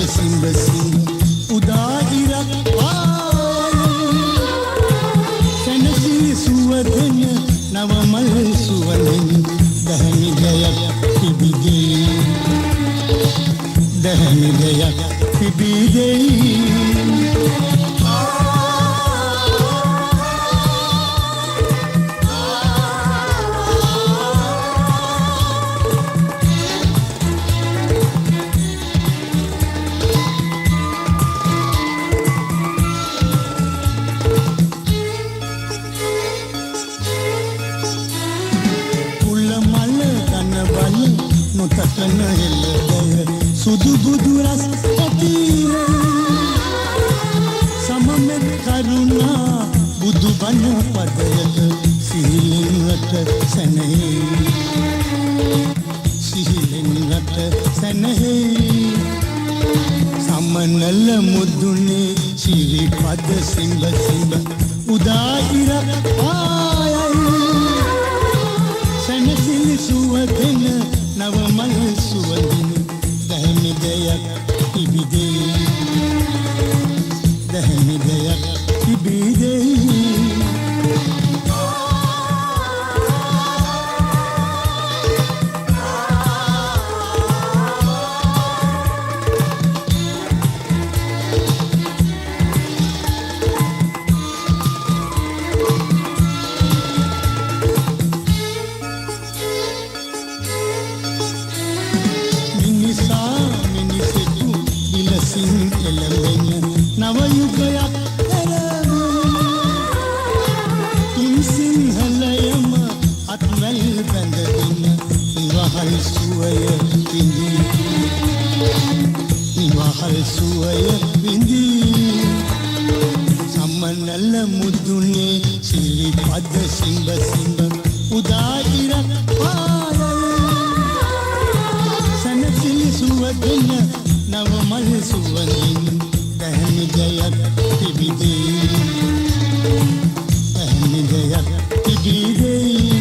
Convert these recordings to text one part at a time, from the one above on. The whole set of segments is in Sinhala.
සිඹ සිඹ උදා ඉරක් සැනසිලි සුවඳෙන නවමල් සුවඳෙන් දැහැමි ගයක් පිබිදෙයි දැහැමි ගයක් පිබිදෙයි නොතකන හෙළදය සුදු බුදු රස ඇතිව සමමෙත් කරුණා බුදු බණ පදයට සිහිලින් රට සැනෙහි සිහිලින් රට සැනෙහි සමනල මුදුනේ සිරිපද සිඹ සිඹ උදා ඉරක් ආයයි සැනසිලි සුවඳෙන නවමල් සුවඳින් දැහැමි ගයක් පිබිදෙයි දැහැමි ගයක් පිබිදෙයි නව යුගයක් තුන් සිංහලයම අත්වැල් බැඳගෙන නිවහල් සුවය විඳී නිවහල් සුවය විඳී සමනල මුදුනේ සිරිපද සිඹ සිඹ උදා ඉරක් පායයි සැනසිලි සුවඳින නවමල් සුවඳින් දැහැමි ගයක් පිබිදෙයි දැහැමි ගයක් පිබිදෙයි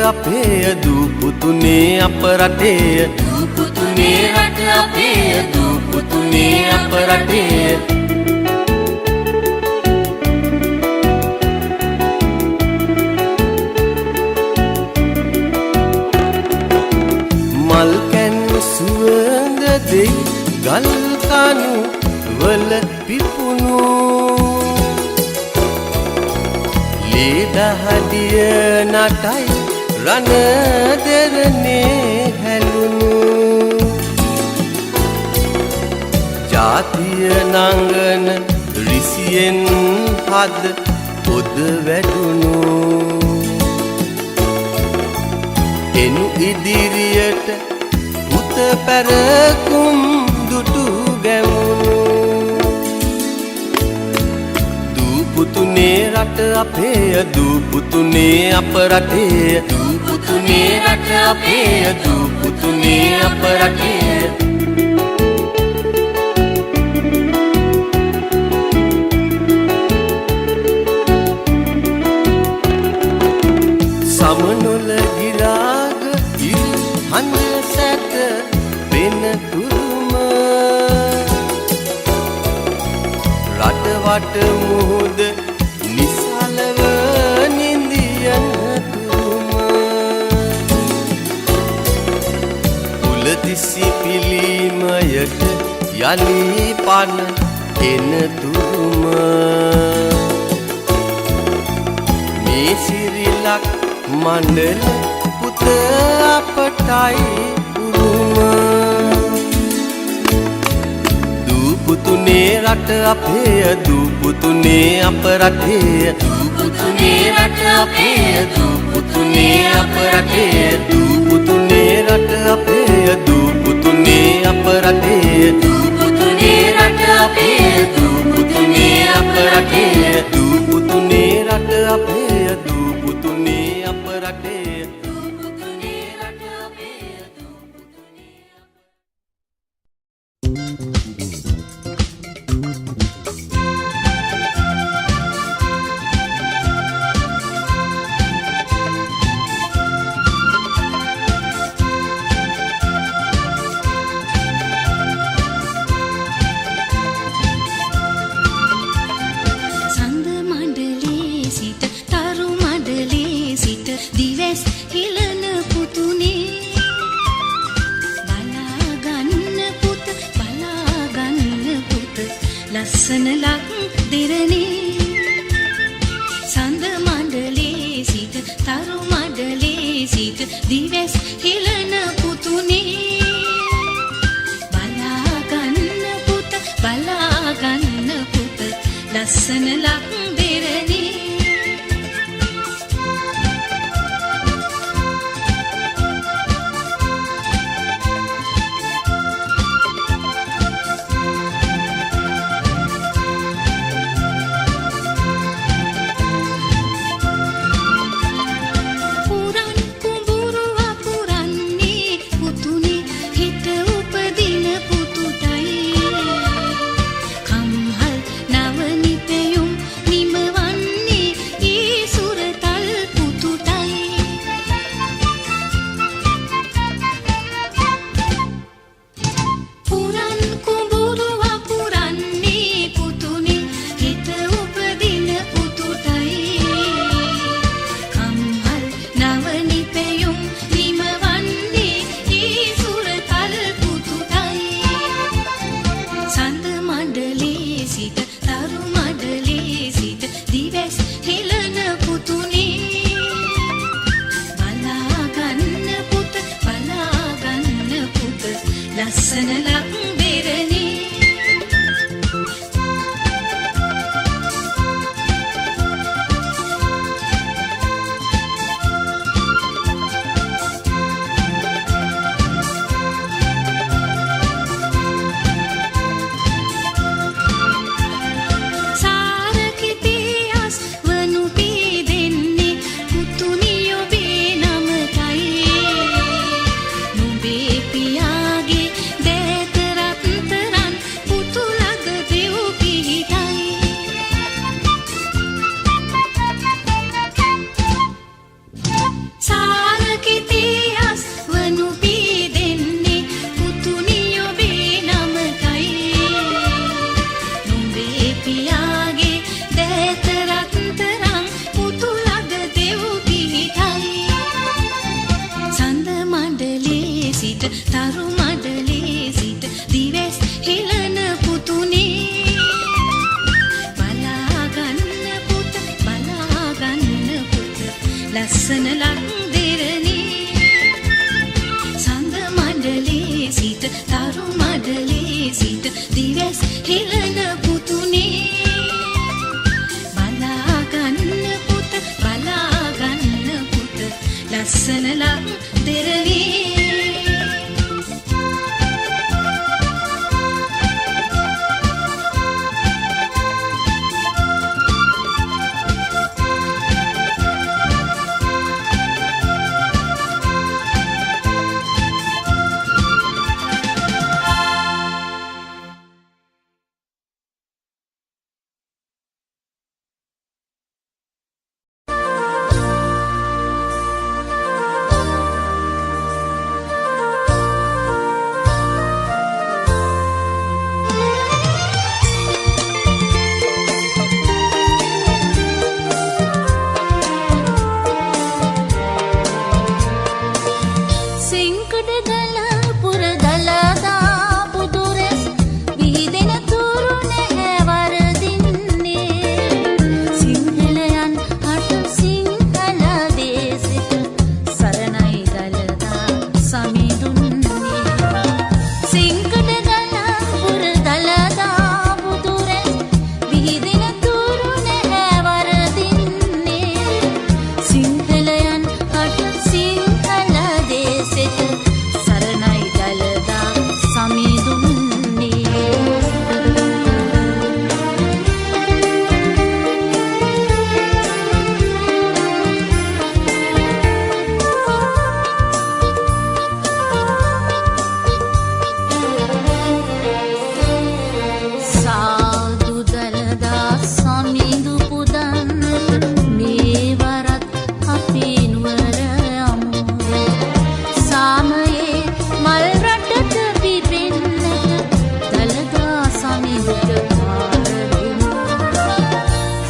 අපේ දූපුතුනේ අප රටේ දූපුතුනේ රට අපේ දූපුතුනේ අප රටේ මල් කැන් සුවඳ දෙයි ගල් කණු වල පිපුණු ලේ දහදිය නටයි රණ දෙරනේ හැලුණු ජාතිය නංගන රිසියෙන් හද පොද වැඩුණු එනු ඉදිරියට පුත පැරකුම් දුටු ගැමුණු දූපුතුනේ රට අපේ දූපුතුනේ අප රටේ දූපුතුනේ රට අපේ දූපුතුනේ අප රටේ සමනොල ගිරාග ඉල් හඳ සැත වෙන තුරුම රටවට මුහුද නිසලව නින්දියන තුරුම කුලදිසි පිළිමයට යලි පන එන තුරුම මේ සිරිලක් මණ්ඩල පුත අපටයි උරුම දූපුතුනේ රට අපේ දූපුතුනේ අප රටේ දූපුතුනේ රට අපේ දූපුතුනේ අප රටේ දූපුතුනේ රට අපේ දූපුතුනේ අප රටේ දූ පුතුනේ රට අපේ දූ පුතුනේ අප රටේ දූ පුතුනේ රට අපේ දූ පුතුනේ අප රටේ දූ පුතුනේ රට අපේ දූ පුතුනේ ලස්සන ලක් දෙරණේ සඳ මණ්ඩලේ සිට තරු මණ්ඩලේ සිට දිවස් හෙළන පුතුනේ බලා ගන්න පුත ලස්සන ලක් දෙරණේ ලස්සන ලක් දෙරණේ තරු මඩලේ සිට දිවස් හෙළන පුතුනේ බලා ගන්න පුත ලස්සන ලක් දෙරණේ සඳ මඩලේ සිට තරු මඩලේ සිට දිවස් හෙළන පුතුනේ බලා ගන්න පුත ලස්සන ලක් දෙරණේ සරණයි දළදා සමි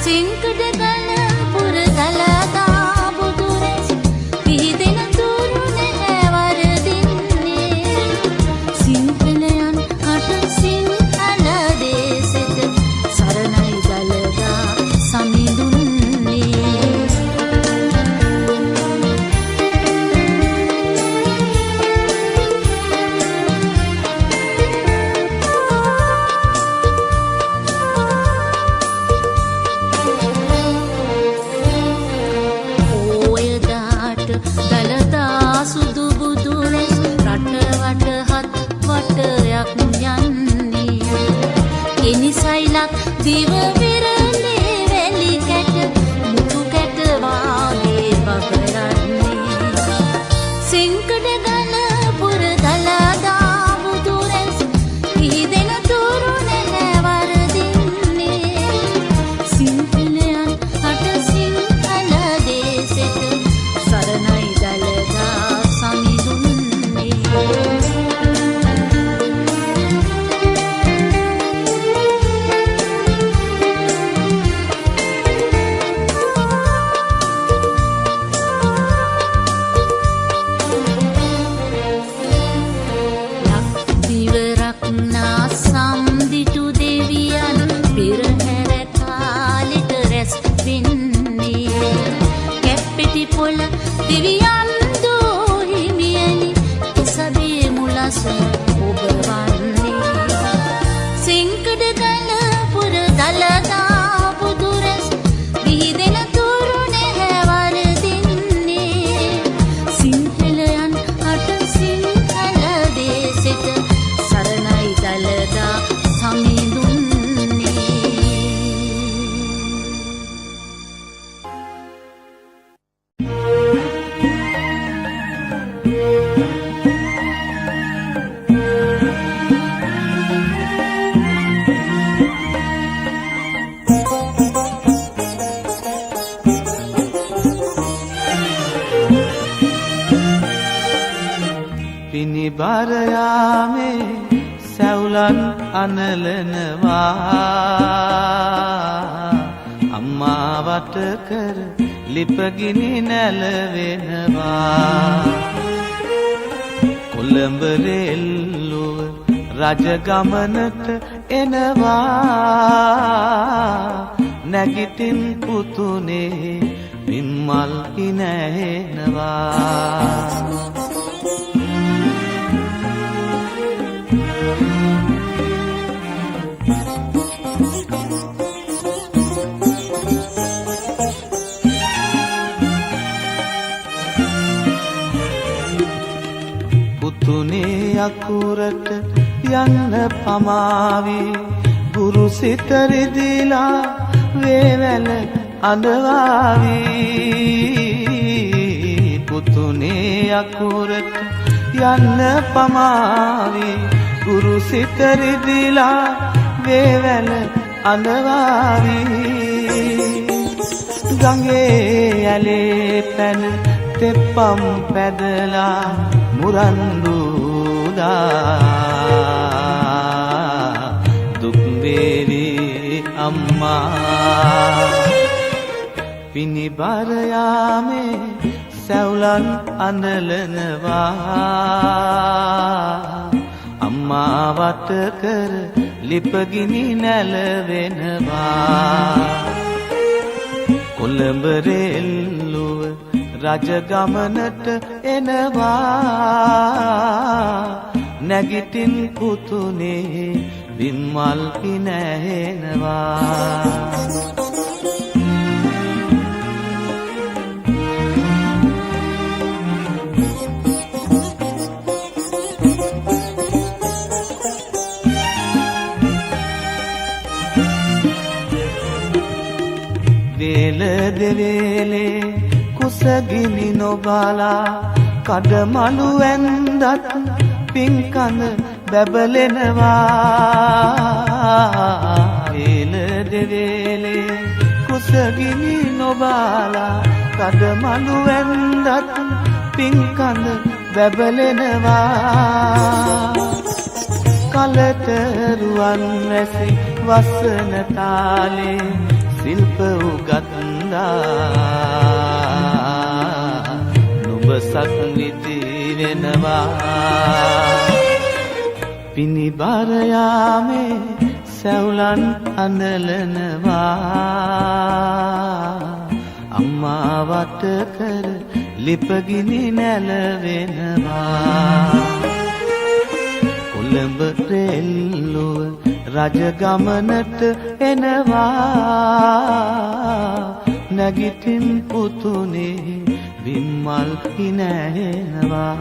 සිංකඩ ගල පුර දලදා බුදුරැස් පිහිදෙන තුරු නැහැ වරදින්නේ සිංහලයන් හට සිංහල දේශෙට සරණයි දලදා සමිඳුන්නේ දලදා සුදු බුදුරැස් රට වටහත් වටයක් යන්නේ එනිසයිලක් දිව විරලේ වැලි කැට මුතු කැට වාගේ බබරන්නේ සිංකඩ ගල පුර දලදා බුදුරැස් පිහිදෙන තුරු නැහැ වරදින්නේ සිංහලයන් හට සිංහල දේශෙට සරණයි දලදා සමිඳුන්නේ ලක්දිවරක් නාසම් දිටු දෙවියන් පෙරහැර කාලෙට රැස් වෙන්නේ කැප්පෙටි පොළ දිවියන් දෝ හිමියනි එසබේ මුලස ඔබ වන්නේ සිංකඩ ගල පුර දලදා බුදුරැස් විහිදෙන තුරු නැහැ වරදින්නේ සිංහලයන් හට සිංහල දේශෙට සරණයි දලදා සමිඳුන්නේ පිනිබර යාමේ සැවුලන් අනලනවා අම්මා වට කර ලිපගිනි නැලවෙනවා කොළඹ රෙල්ලුව රජගමනට එනවා නැගිටින් පුතුනේ විම්මල් ඉනැහෙනවා පුතුනේ අකුරට යන්න පමාවි ගුරු සිත රිදිලා වේවැල අඬවාවි පුතුනේ අකුරට යන්න පමාවි ගුරු සිත රිදිලා වේවැල අඬවාවි ගඟේ ඇලේ පැන තෙප්පම් පැදලා මුරන්දුදා දුක් වේවි අම්මා පිනිබර යාමේ සැවුලන් අනලනවා අම්මා වට කර ලිපගිනි නැලවෙනවා කොළඹ රෙල්ලුව රජගමනට එනවා නැගිටින් පුතුනේ විම්මල් ඉනැහෙනවා වේල දෙවේලේ කුසගිනි නොබලා කඩමලු ඇන්දත් පින්කඳ බැබලෙනවා වේල දෙවේලේ කුසගිනි නොබලා කඩමලු ඇන්දත් පින්කඳ බැබලෙනවා කලට රුවන් වැසි වසන තාලේ ශිල්ප උගත්දා නුඹ සක්විති වෙනවා පිනිබර යාමේ සැවුලන් අනලනවා අම්මා වට කර ලිපගිනි නැලවෙනවා කොළඹ රෙල්ලුව රජගමනට එනවා නැගිටින් පුතුනේ විම්මල් හිනැහෙනවා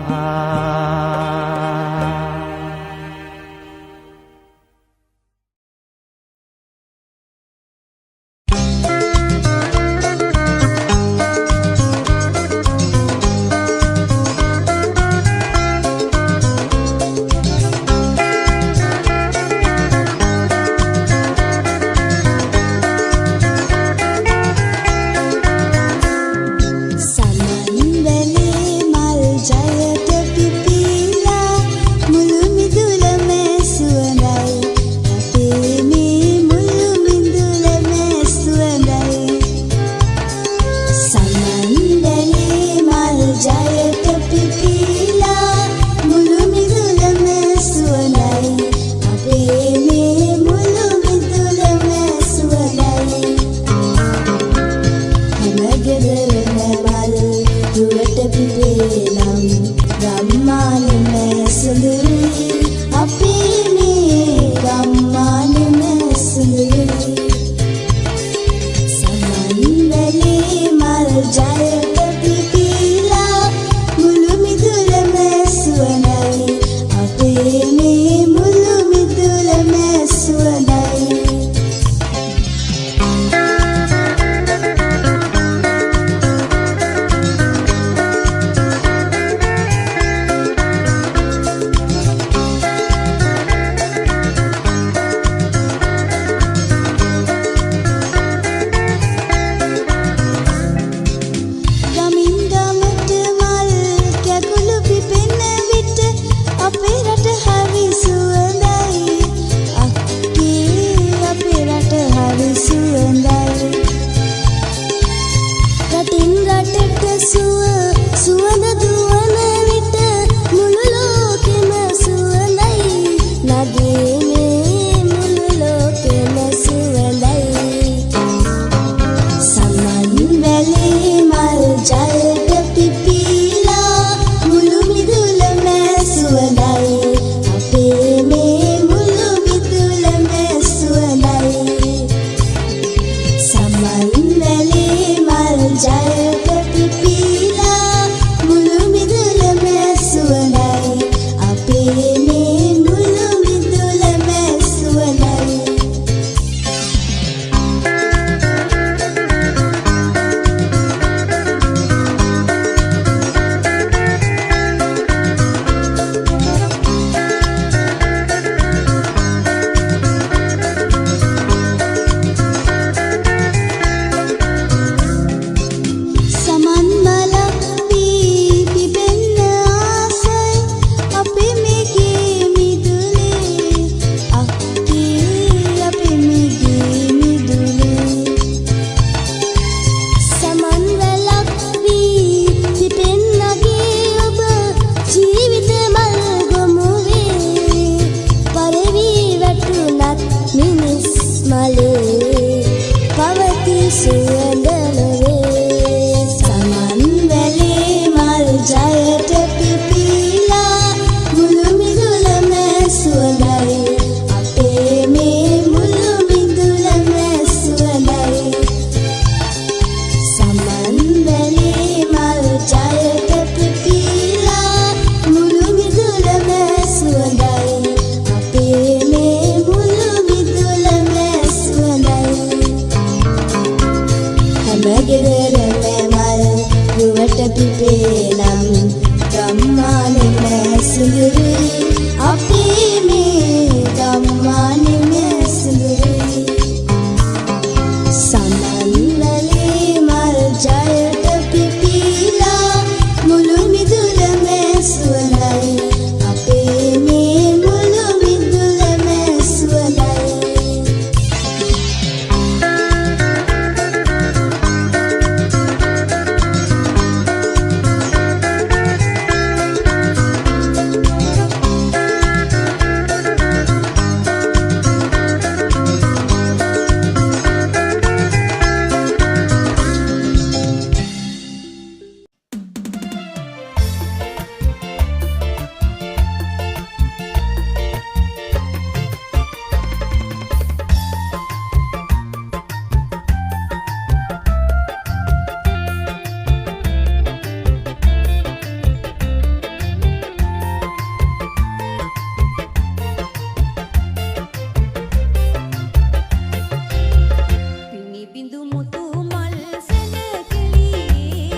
පිඳු මුතු මල් සැලකෙලියේ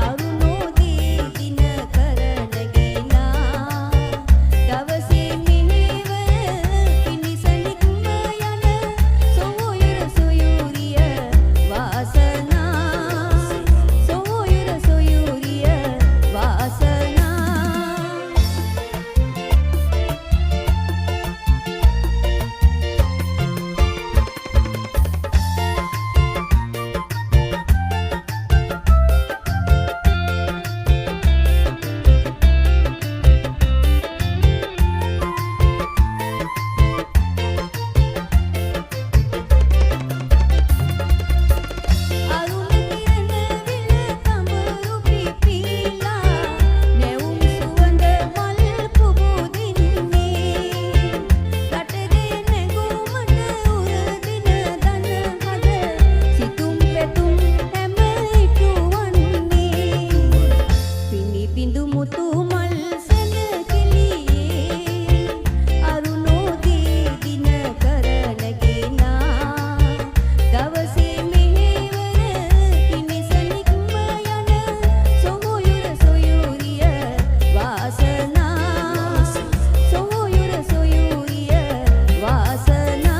අරුණෝදේ දින කරන ගිනා දවසේ මෙහෙවර පිනිස නික්ම යන සොයුර සොයුරිය වාසනා සොයුර සොයුරිය වාසනා අරුණ කිරණ විල කඹරු පිපිලා නැවුම් සුවඳ මල් පුබුදින්නේ රටේ නැගුමට උරදින දන හද සිතුම් පැතුම් හැම ඉටුවන්නේ පිනි බිඳු මුතු මල් සැලකෙලියේ අරුණෝදේ දින කරන ගිනා දවසේ මෙහෙවර පිනිස නික්ම යන සොයුර සොයුරිය වාසනා සොයුර සොයුරිය වාසනා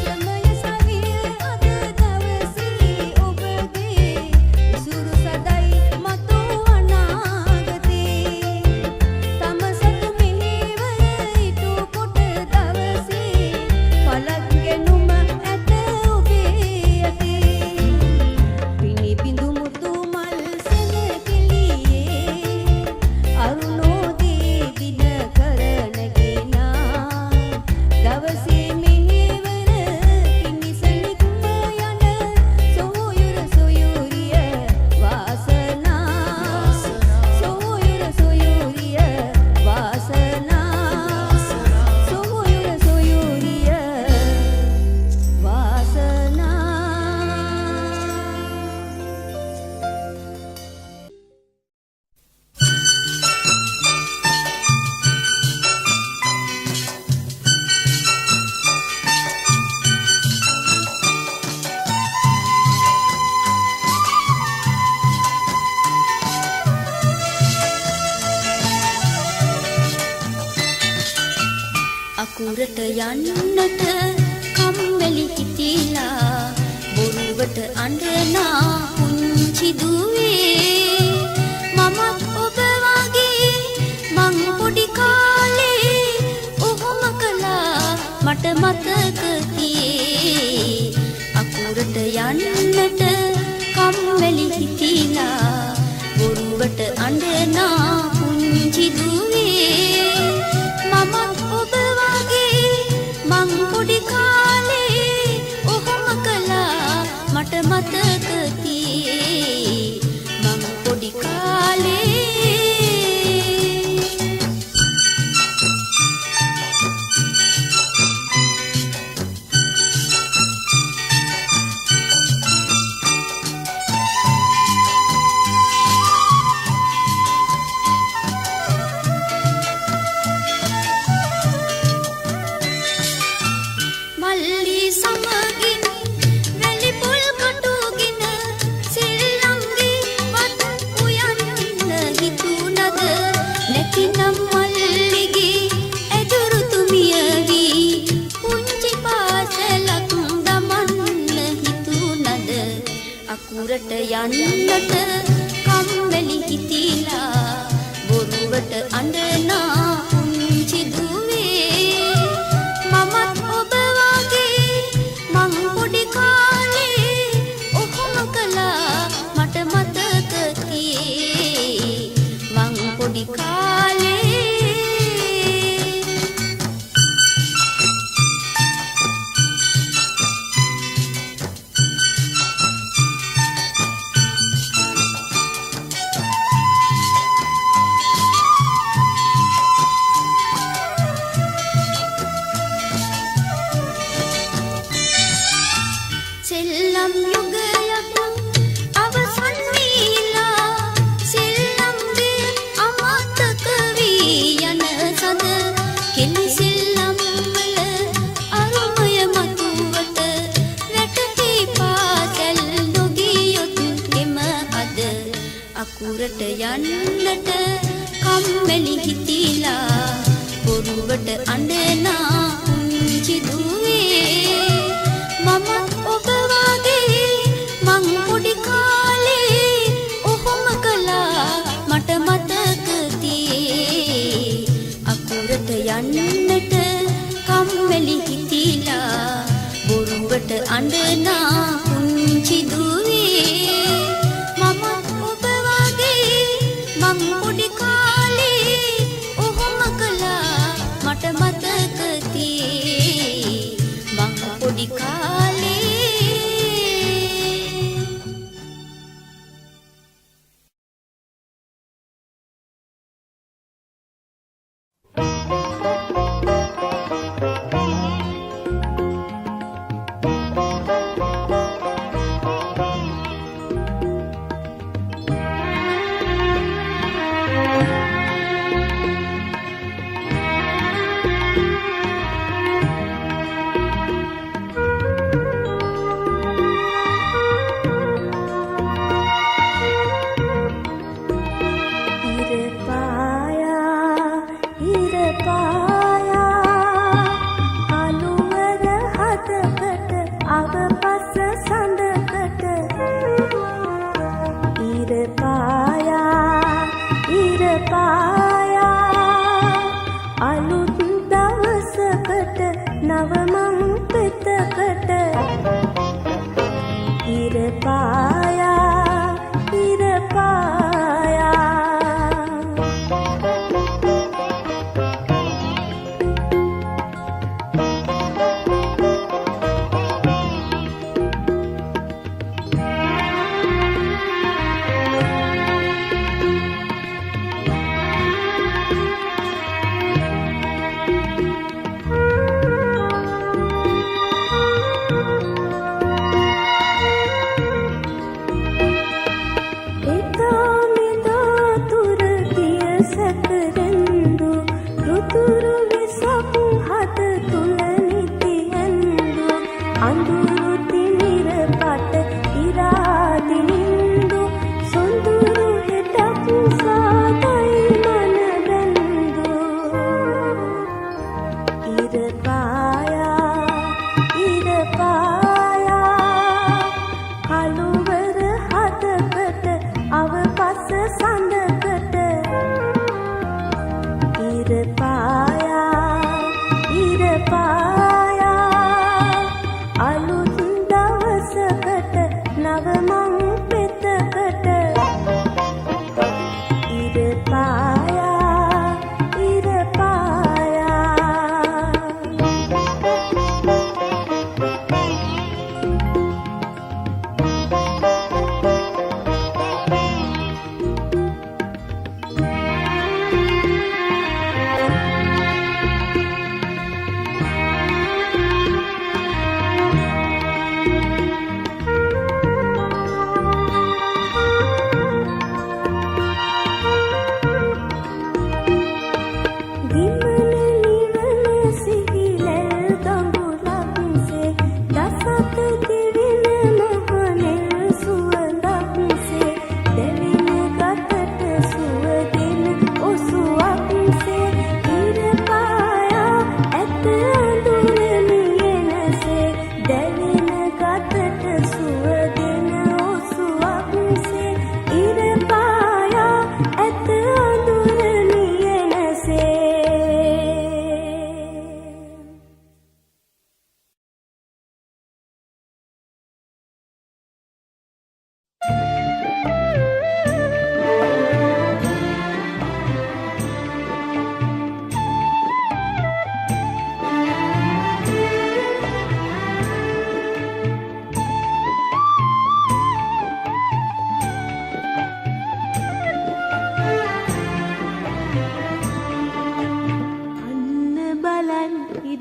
සමය සවිය අද දවසේ ඔබගේ ඉසුරු සදයි මතු අනාගතේ තම සතු මෙහෙවර ඉටු කොට දවසේ පලක් ගෙනුම ඇත ඔබේ යතේ පිනි බිඳු මුතු මල් සැලකෙලියේ අරුණෝදේ දින කරන ගිනා දවසේ මෙහෙවර පිනිස නික්ම යන සොයුර සොයුරිය වාසනා සොයුර සොයුරිය වාසනා සොයුර සොයුරිය වාසනා අකුරට යන්නට කම්මැලි හිතිලා බොරුවට අඬනා පුංචි දුවේ මමත් ඔබ වගේ මං පොඩි කාලේ ඔහොම කළා මට මතක තියේ අකුරට යන්නට කම්මැලි හිතිලා බොරුවට අඬනා පුංචි දුවේ මමත් ඔබ වගේ මං පොඩි කාලේ ඔහොම කළා මට මතක තියේ මං පොඩි කාලේ මල්ලි සමගින් වැලි පොල් කටුගෙන සිල්ලම්ගේ වත් උයන්න හිතුණද නැතිනම් මල්ලිගේ ඇදුරු තුමිය වී පුංචි පාසලක් දමන්න හිතුණද අකුරට යන්නට කම්මැලි හිතිලා බොරුවට අඬනා පුංචි දුවේ මමත් ඔබ වගේ මං පොඩි කාලේ ඔහොම කළා මට මතක තියේ මං පොඩි කාලේ යන්නට කම්මැලි හිතිලා බොරුවට අඬනා පුංචි දුවේ මම ඔබ වගේ මං පොඩි කාලේ ඔහොම කළා මට මතක තියේ අකුරට යන්නට කම්මැලි හිතිලා බොරුවට අඬනා පුංචි දුවේ මම ඔබ වගේ මං පොඩි කාලේ ඔහොම කළා මට මතක තියේ මං පොඩි කාලේ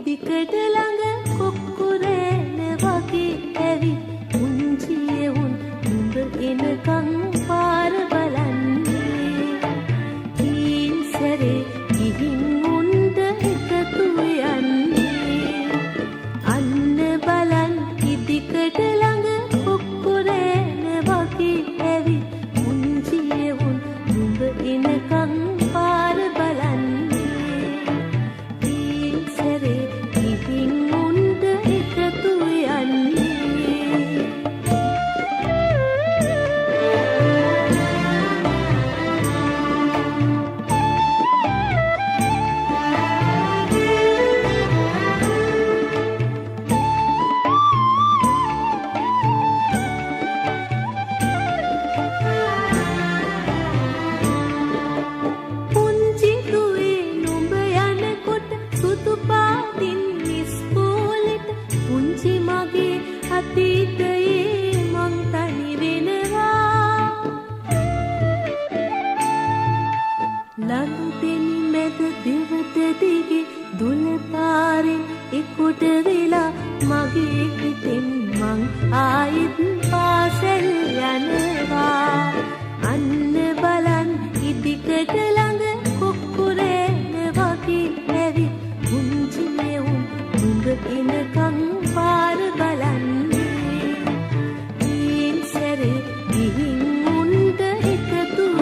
දිකට ළඟ කොක්කුරේන වගේ ඇවි උන්චියේ උන් උඹ එනකන් පාර බලන්නේ ඊන් සැරේ ගිහින් උන්ද එකතු යන්නේ අන්න බලන් දිකට ළඟ කොක්කුරේන වගේ ඇවි උන්චියේ උන් උඹ එනකන් දඬු දෙනි මැද දෙවත දිගේ දුල පාරෙන් එකොට වෙලා මගේ හිතෙන් මං ආයෙත් පාසල් යනවා අන්න බලන් ඉදිකට ළඟ කොක්කුරේන වගේ ඇවිත් පුංචිනේ උන් නුඹ එනකන් පාර බලන්නේ ඊන් සැරේ ගිහින් උන්ට එකතු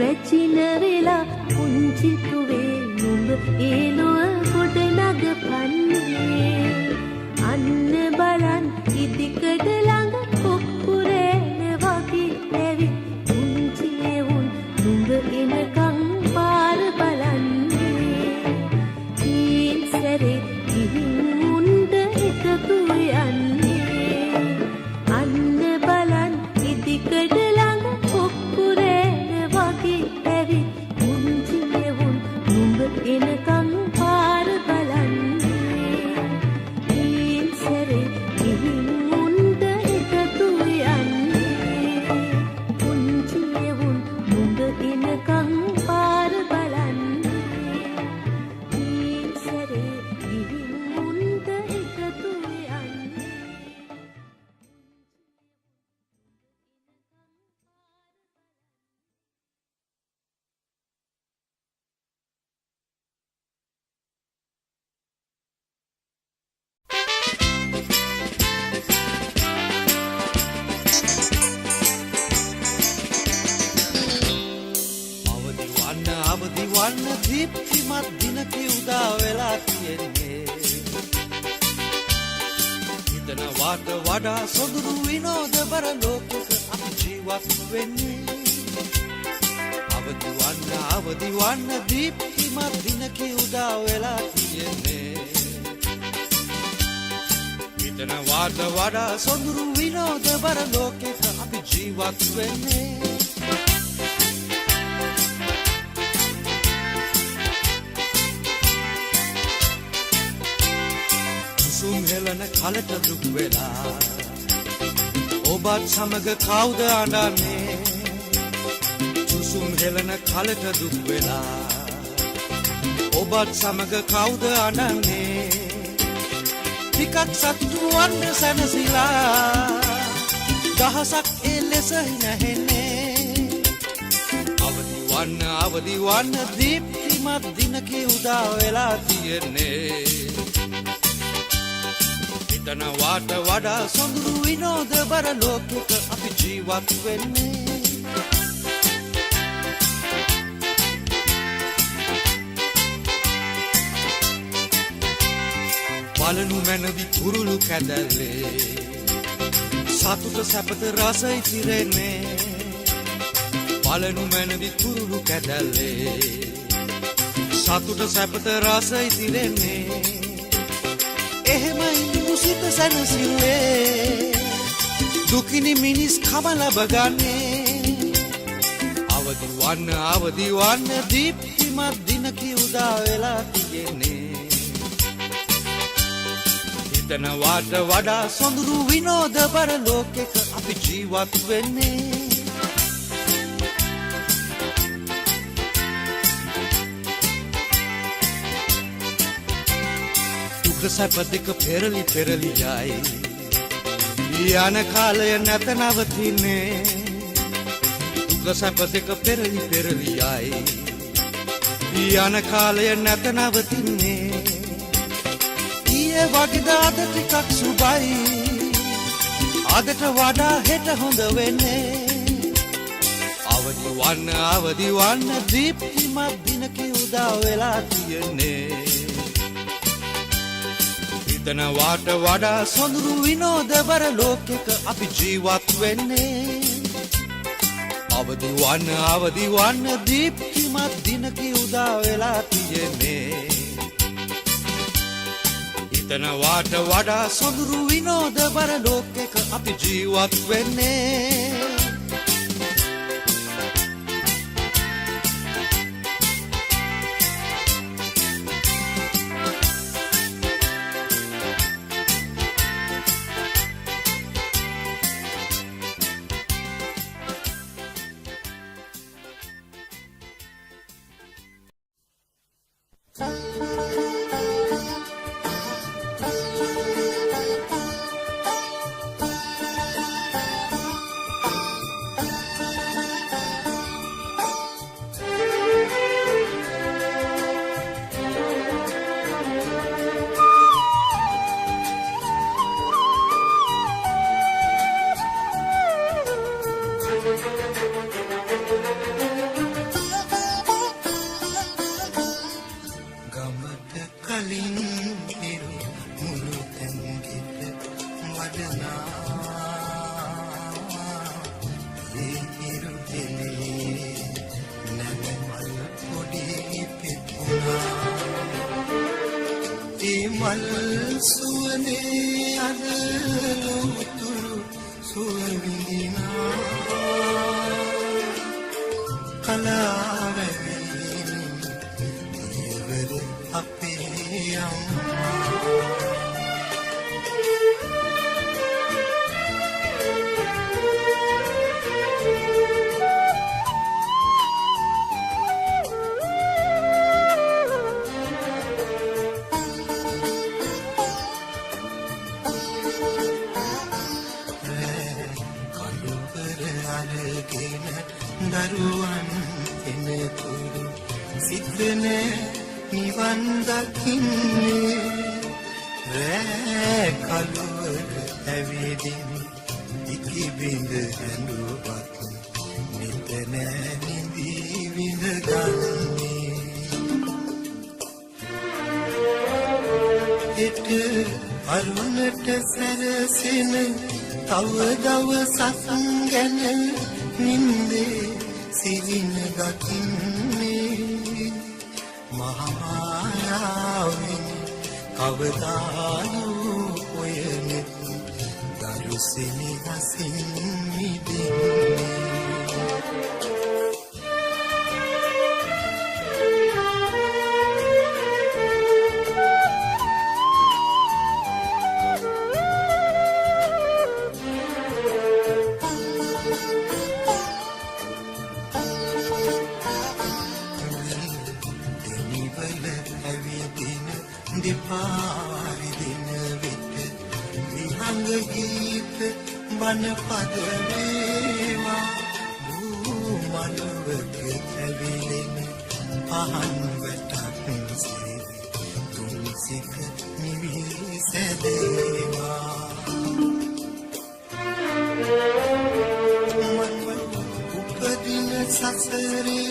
වැචින වෙලා පුංචිතුවේ නුඹ ඒලොව ගොඩ නගපන්නේ අන්න බලන් ඉදිකට ළඟ කොක්කුරේන වගේ ඇවිත් පුංචියේ උන් නුඹ එනකන් පාර බලන්නේ ඊන් සැරේ ගිහින් උන්ට එකතු යන්නේ අන්න බලන් ඉදිකට ළඟ කොක්කුරේන එනකම් පාර බලන්නේ ඊන් සැරේ ගිහින් උන්ට එකතු යන්නේ පුංචියේ උන් නුඹ එනකම් පාර බලන්නේ ඊන් සැරේ ගිහින් උන්ට එකතු යන්නේ වන්න දීප්තිමත් දිනක උදා වෙලා තියෙන්නේ හිතනවාට වඩා සොඳුරු විනෝදබර ලෝකයක අපි ජීවත් වෙන්නේ අවදි වන්න දීප්තිමත් දිනක උදා වෙලා තියෙන්නේ හිතනවාට වඩා සොඳුරු විනෝදබර ලෝකයක අපි ජීවත් වෙන්නේ හෙලන කලට දුක් වෙලා ඔබත් සමග කවුද අඬන්නේ සුසුම් හෙලන කලට දුක් වෙලා ඔබත් සමග කවුද අඬන්නේ ටිකක් සතුටු වන්න සැනසීලා දහසක් ඒ ලෙස නැහෙන්නේ අවදි වන්න දීප්තිමත් දිනක උදා වෙලා තියෙන්නේ හිතනවාට වඩා සොඳුරු විනෝදබර ලෝකයක අපි ජීවත් වෙන්නේ බලනු මැනවි කුරුළු කැදැල්ලේ සතුට සැපත රස ඉතිරෙන්නේ බලනු මැනවි කුරුළු කැදැල්ලේ සතුට සැපත රස ඉතිරෙන්නේ එහෙම ඉඳු සිත සැනසෙල්ලේ දුකිනි මිනිස් කම ලබගන්නේ අවදි වන්න දීප්තිමත් දිනක උදා වෙලා තියෙන්නේ හිතනවාට වඩා සොඳුරු විනෝදබර ලෝකයක අපි ජීවත් වෙන්නේ සැප දෙක පෙරලි පෙරලි යයි යන කාලය නැත නවතින්නේ දුක සැප දෙක පෙරලි පෙරලි යයි යන කාලය නැත නවතින්නේ ඊයේ වගේද අද ටිකක් සුබයි අදට වඩා හෙට හොඳ වෙන්නේ අවදි වන්න දීප්තිමත් දිනක උදා වෙලා තියෙන්නේ හිතනවාට වඩා සොඳුරු විනෝදවර ලෝකෙක අපි ජීවත් වෙන්නේ අවදි වන්න දීප්තිමත් දිනක උදා වෙලා තියෙන්නේ හිතනවාට වඩා සොඳුරු විනෝදවර ලෝකෙක අපි ජීවත් වෙන්නේ අරුණට සැරසෙන තව දවසක් ගැන නින්දේ සිරින ගකින්නේ මහායාවෙන් කවදානෝ ඔයනෙත් දරුසිනි හසින් මිදින්නේ පද වේවා භූමනුවක ඇවිලෙන පහන් වැටක් සේ තුන්සික නිවී සැදේවා උපදින සසරේ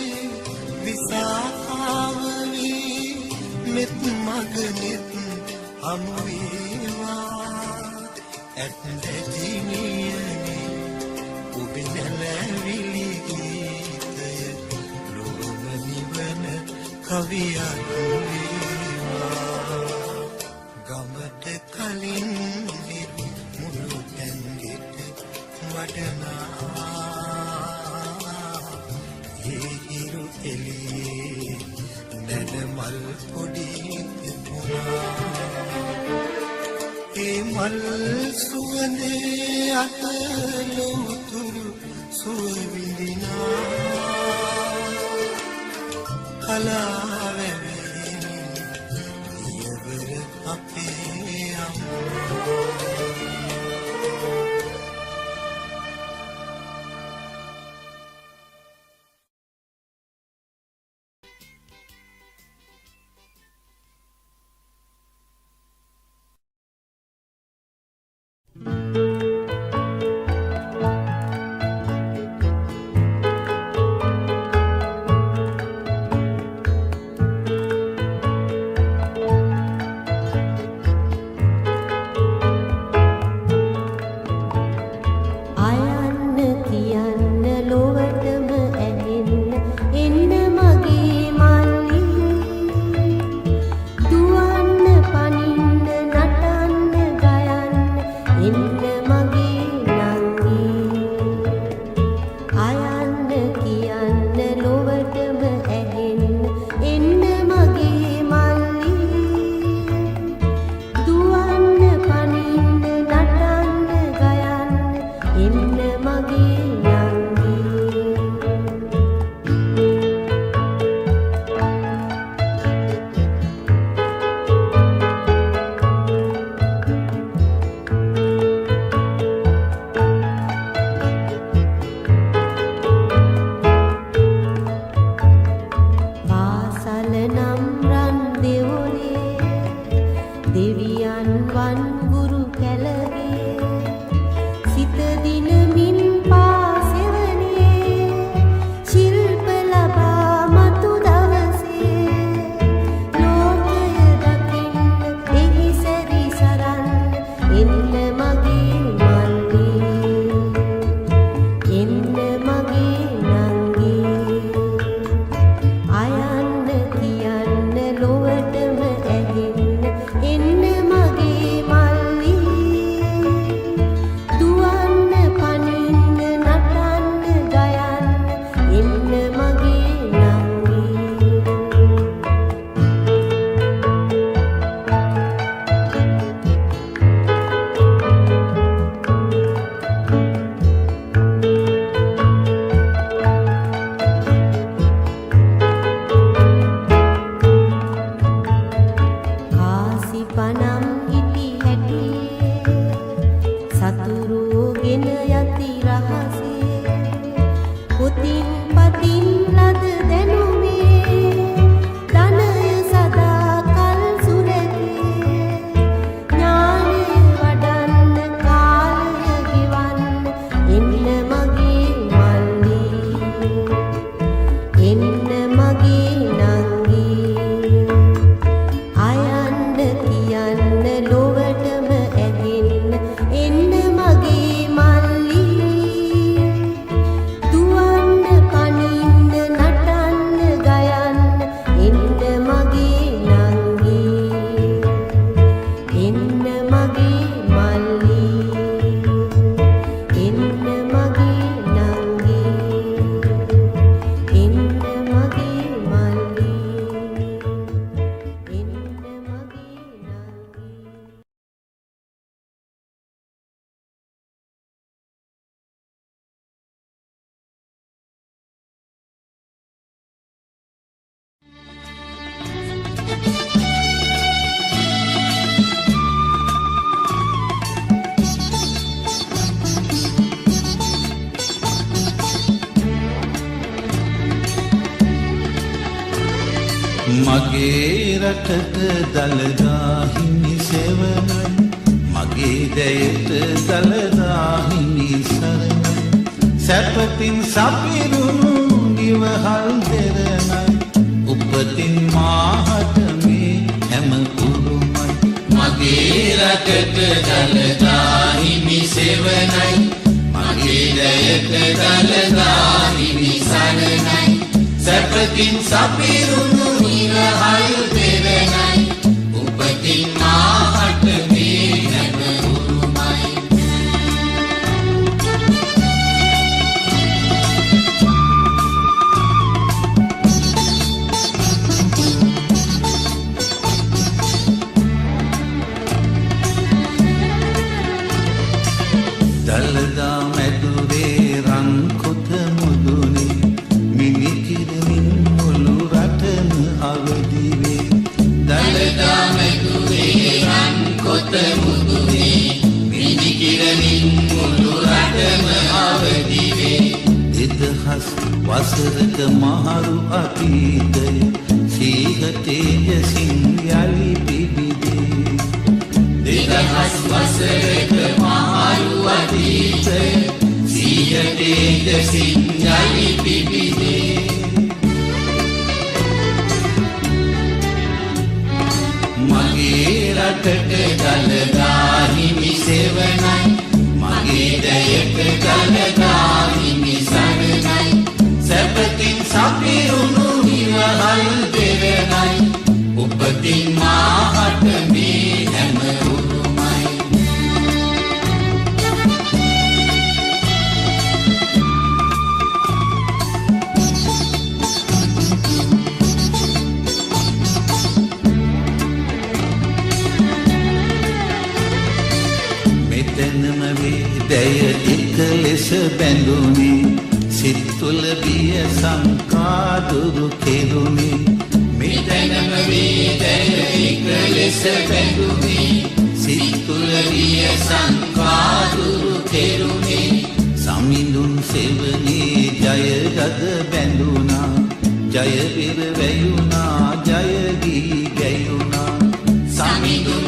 විසාකාව වී මෙත් මගනෙත් හමු වේවා ඇත්දැදිනියනේ ඔබ නැලවිලි ගීතය ලොවම නිවන කවියක් වේවා ගමට කලින් නිරු මුළු තැන්ගෙට වඩනා ඒ හිරු එළියේ නැනමල් පොඩි තිබුණා ඒ මල් සුවඳේ අතලොතුරු සුව විඳිනා කලාවැවෙන නියවර අපේ අම්මා දෙවියන් වන් ගුරු කැලවේ සිත දිනමින් පාසෙවනේ ශිල්ප ලබා මතු දවසේ ලෝකය දකින්න එහි සැරිසරන්න එන්න මගේ මල්ලී එන්න මගේ නංගී අයන්න කියන්න ලොවටම ඇහෙන්න එන්න මගේ මල්ලී දුවන්න පනින්න නටන්න ගයන්න එන්න මගේ නංගී කාසි පනම් හිටි හැටියේ සතුරුගෙන යති රහසේ පුතින් පතින් ලද දැනුමේ ධනය සදා කල් සුරැකේ ඥානය වඩන්න කාලය ගෙවන්න එන්න මගේ මල්ලී එන්න මගේ නංගී අයන්න කියන්න ලොවටම ඇහෙන්න එන්න මගේ මල්ලී දුවන්න පනින්න නටන්න ගයන්න එන්න මගේ නංගී එන්න මගේ මල්ලී එන්න මගේ නංගී එන්න මගේ මල්ලී එන්න මගේ නංගී මගේ රටට දළදා හිමි සෙවණයි මගේ දැයට දළදා හිමි සරණයි සැපතින් සපිරුණු ඉවහල් දෙරණයි උපතින් මාහට මේ හැම උරුමයි මගේ රටට දළදා හිමි සෙවණයි මගේ දැයට දළදා හිමි සරණයි සැපතින් සපිරුණු ඉවහල් දෙරණයි උපතින් මාහට මේ හැම උරුමයි දළදා මැදුරේ රන් කොත මුදුනේ මිනිකිරමින් මුළු රටම අවදි වේ දළදා මැදුරේ රන් කොත මුදුනේ මිනිකිරමින් මුළු රටම අවදි වේ දෙදහස් වසරක මහරු අතීතය සීහ තේජසින් යලි පිබිදේ දෙදහස් වසරක මහලු අතීතය සිය තේජසින් යලි පිබිදේ මගේ රටට දළදා හිමි සෙවණයි මගේ දැයට දළදා හිමි සරණයි සැපතින් සපිරුණු ඉවහල් දෙරණයි උපතින් මාහට මේ හැම උරුමයි මෙතනම වේ දැය එක ලෙස බැඳුනේ සිත් තුළ බිය සංකාදුරු කෙරුනේ මෙතනම වේ දැය එක ලෙස බැඳුනේ සිත් තුළ බිය සංකාදුරු කෙරුනේ සමිඳුන් සෙවනේ ජයගද බැඳුනා ජය පෙර වැයුනා ජය ගී ගැයුනා සමිඳුන්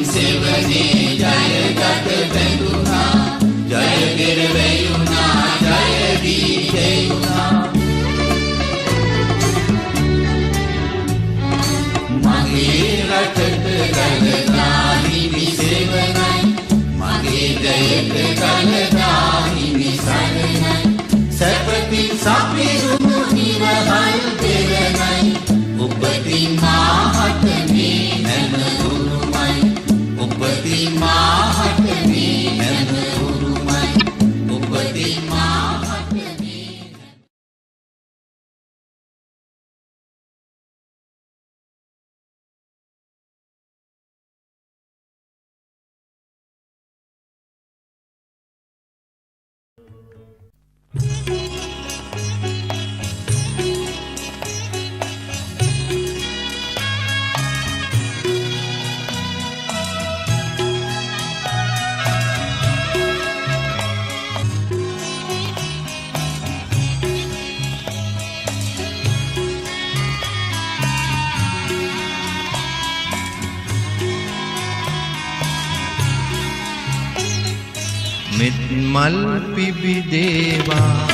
මෙත් මල් පිබිදේවා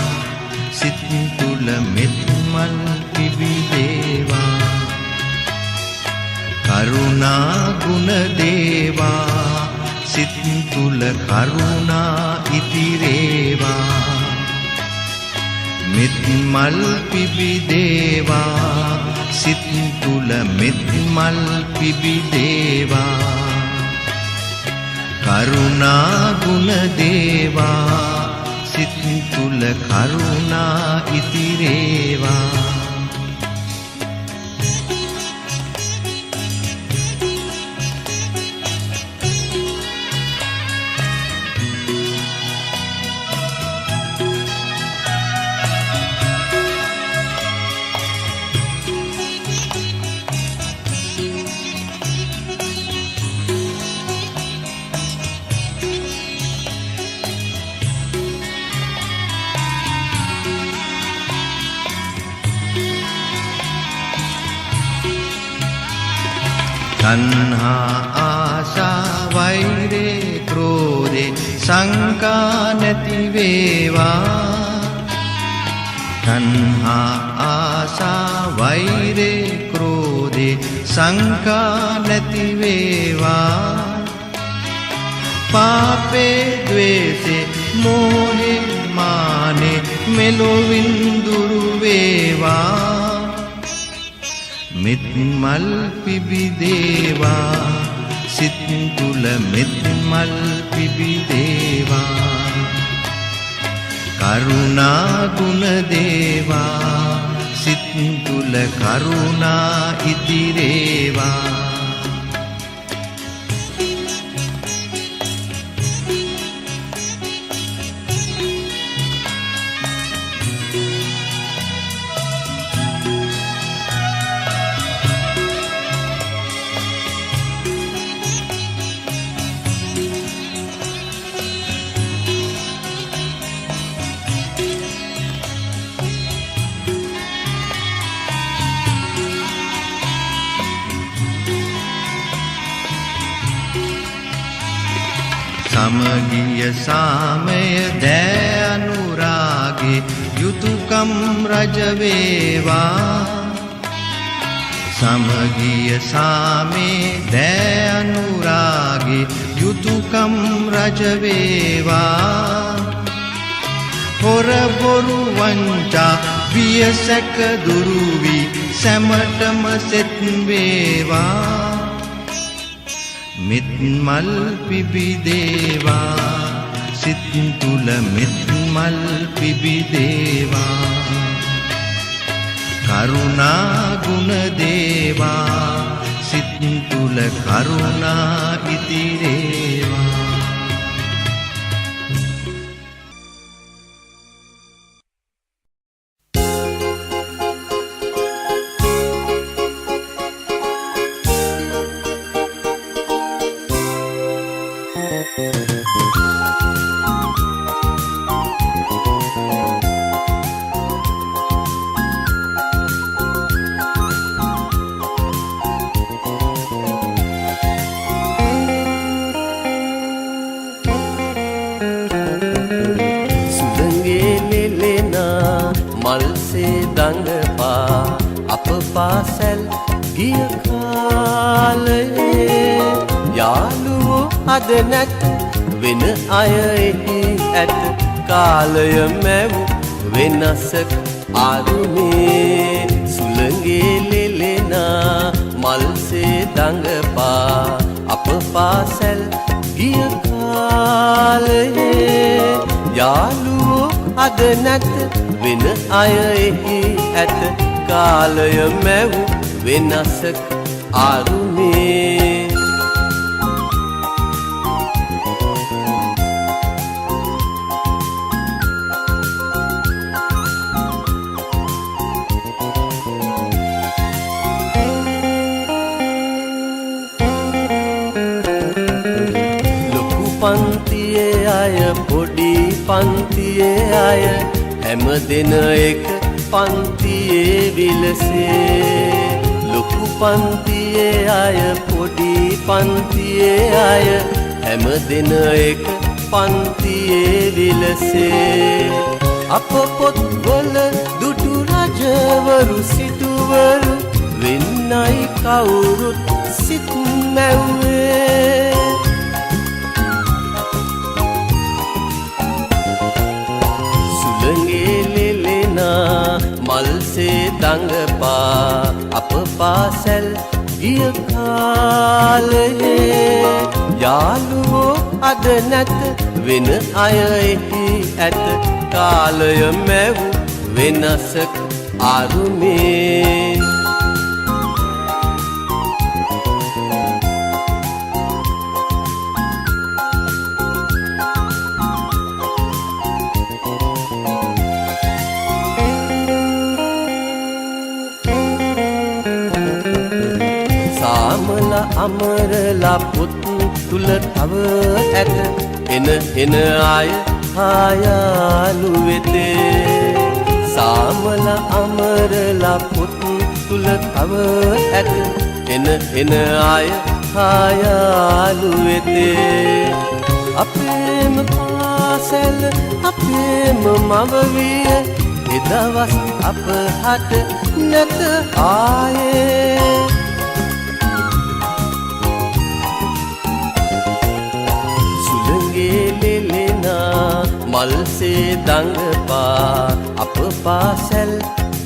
සිත් තුල මෙත් මල් පිබිදේවා කරුණා ගුණ දේවා සිත් තුල කරුණා ඉතිරේවා මෙත් මල් පිබිදේවා සිත් තුල මෙත් මල් පිබිදේවා කරුණා ගුණ දේවා සිත් තුල කරුණා ඉතිරේවා තණ්හා ආශා වෛරේ ක්‍රෝධේ සංකා නැති වේවා තණ්හා ආශා වෛරේ ක්‍රෝධේ සංකා නැති වේවා පාපේ ද්වේෂේ මෝහේ මානේ මෙලොවින් දුරු වේවා මෙත් මල් පිබිදේවා සිත් තුල මෙත් මල් පිබිදේවා කරුණා ගුණ දේවා සිත් තුල කරුණා ඉතිරේවා සමගිය සාමය දෑ අනුරාගේ යුතුයකම් රජ වේවා සමගිය සාමේ දෑ අනුරාගේ යුතුයකම් රජ වේවා හොර බොරු වංචා බිය සැක දුරු වී සැමටම සෙත් වේවා මෙත් මල් පිබිදේවා සිත් තුල මෙත් මල් පිබිදේවා කරුණා ගුණ දේවා සිත් තුල කරුණා ඉතිරේවා දඟපා අප පාසැල් ගිය කාලයේ යාළුවෝ අද නැත් වෙන අය එහි ඇත කාලය මැව් වෙනසක් ආරුමේ සුළඟේ ලෙලෙනා මල්සේ දඟපා අප පාසැල් ගිය කාලයේ යාළුවෝ අද නැත වෙන අය එහි ඇත කාලය මැව් වෙනසක් ආරුමේ පන්තියේ අය පොඩි පන්තියේ අය හැම දෙන එක පන්තියේ විලසේ ලොකු පන්තියේ අය පොඩි පන්තියේ අය හැම දෙන එක පන්තියේ විලසේ අප පොත්වල දුටු රජවරු සිටුවරු වෙන්නයි කවුරුත් සිත් මැව්වේ මල්සේ දඟපා අප පාසැල් ගිය කාලයේ යාළුවෝ අද නැත වෙන අය එහි ඇත කාලය මැව් වෙනසක් ආරුමේ අමරලා පුත් තුල තව ඇත එන අය ආයාලු වෙතේ සාමලා අමරලා පුත් තුල තව ඇත එන අය ආයාලු වෙතේ අපේම පාසැල අපේම මව විය එදවස් අප හට නැත ආයේ ලෙලෙනා මල්සේ දඟපා අප පාසැල්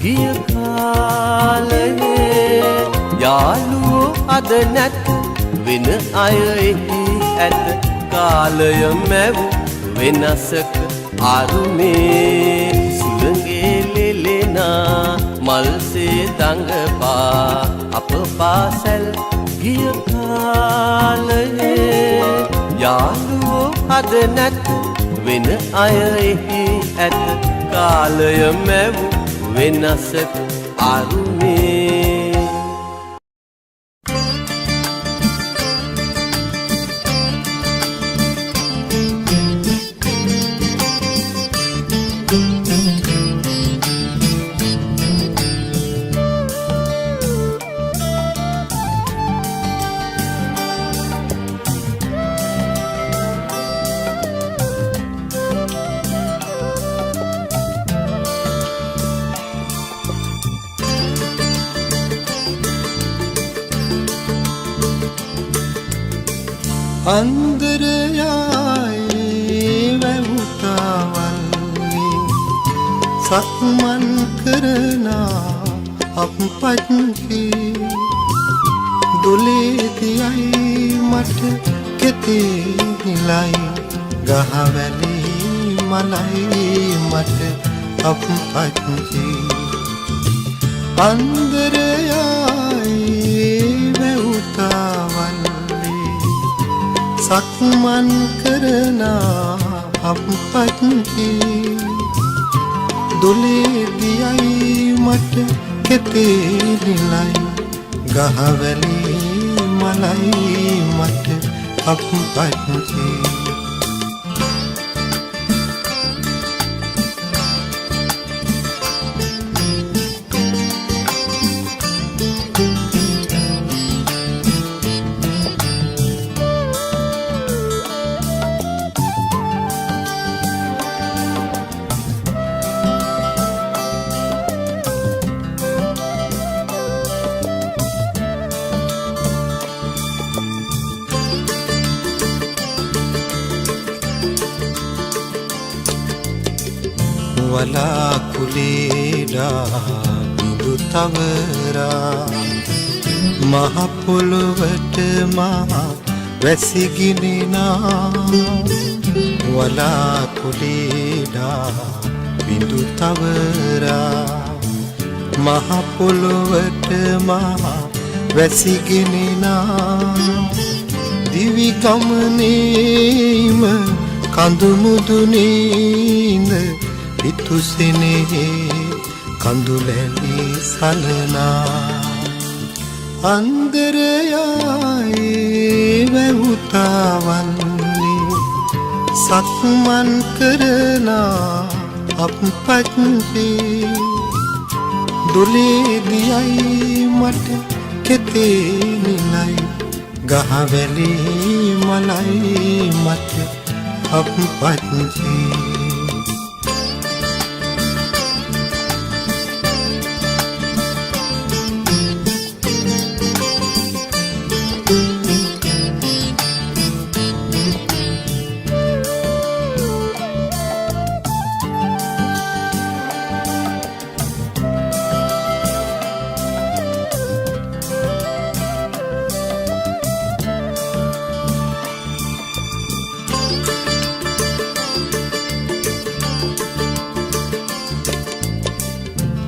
ගිය කාලයේ යාළුවෝ අද නැත් වෙන අය එහි ඇත කාලය මැව් වෙනසක ආරුමේ සුළඟේ ලෙලෙනා මල්සේ දඟපා අප පාසැල් ගිය කාලයේ යාළුවෝ අද නැත් වෙන අය එහි ඇත කාලය මැව් වෙනසක් ආරුමේ අන්දරයායේ වැවුතාවල්ලේ සක්මන් කරනා අපපත්කේ දොලේතියයි මට කෙතේ නිලයි ගහවැලි මලයි මට අපපත්කේ අන්දරයායේ වැවුතාවල්ලේ සක්මන් කරනා අපපත්කේ දොලේතියයි මට කෙතේ නිලයි ගහවැලි මලයි මට අපපත්කේ වලාකුලේඩා බිඳු තවරා මහ පොළොවට මහ වැසිගිනිනා වලාකුලේඩා බිඳු තවරා මහ පොළොවට මහ වැසිගිනිනා දිවි ගමනේම කඳු මුදුනේඳ පිතුසෙනෙහි කඳුලැලි සලනා අන්දරයායේ වැවුතාවන්නේ සක්මන් කරනා අපපත්සේ දොලේදියයි මට කෙතේ නිලයි ගහවැලි මලයි මට අපපත්සේ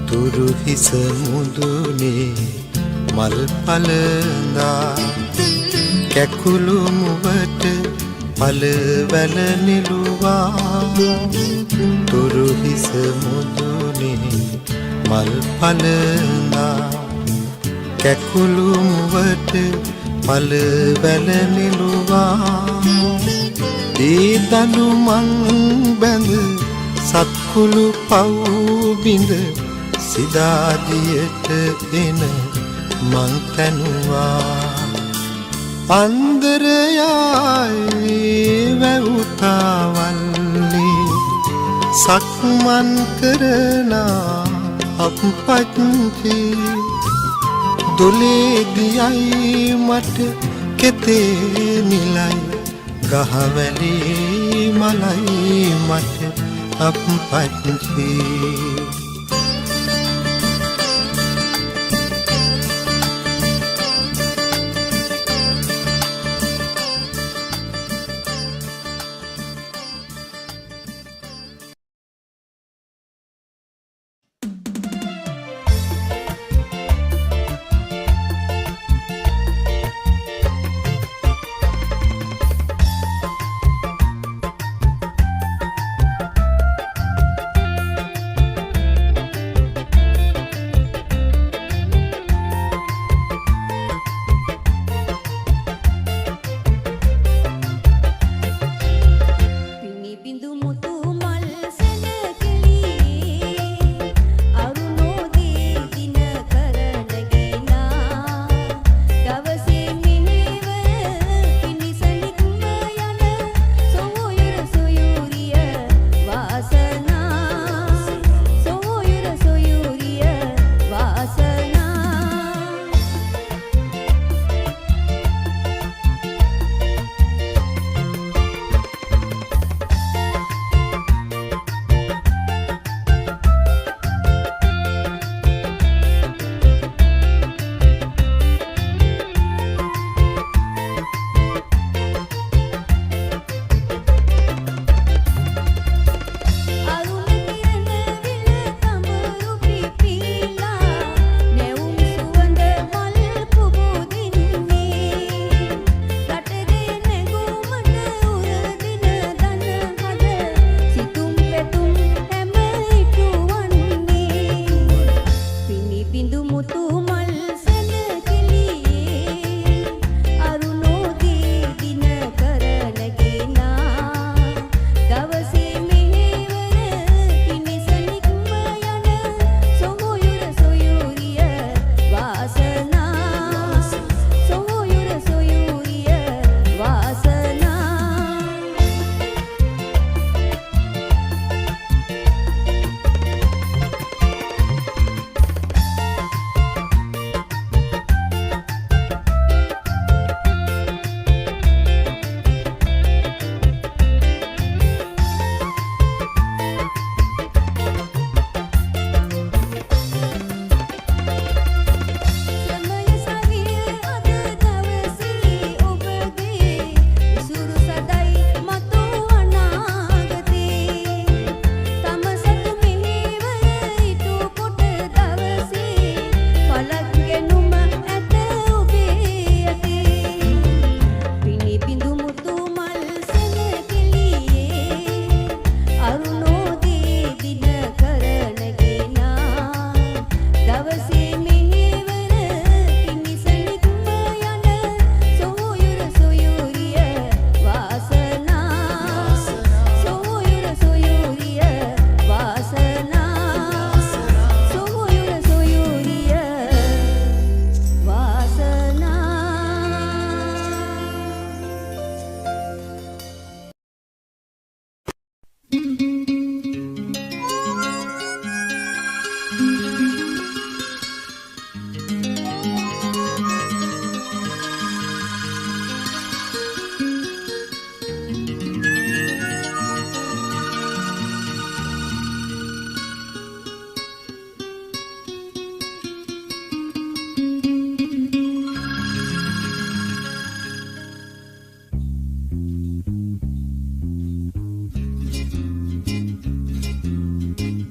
තුරු හිස මුදුනේ මල් පලඳා කැකුළු මුවට පලවැල නිලුවා තුරු හිස මුදුනේ මල් පලඳා කැකුළු මුවට පලවැල නිලුවා ඒ දනු මං බැඳ සත්කුළු පව් බිඳ සිදාදියට එන මං තැනුවා අන්දරයායේ වැවුතාවල්ලේ සක්මන් කරනා අපපත්ති දොලේදියයි මට කෙතේ නිලයි ගහවැලි මලයි මට අපපත්ති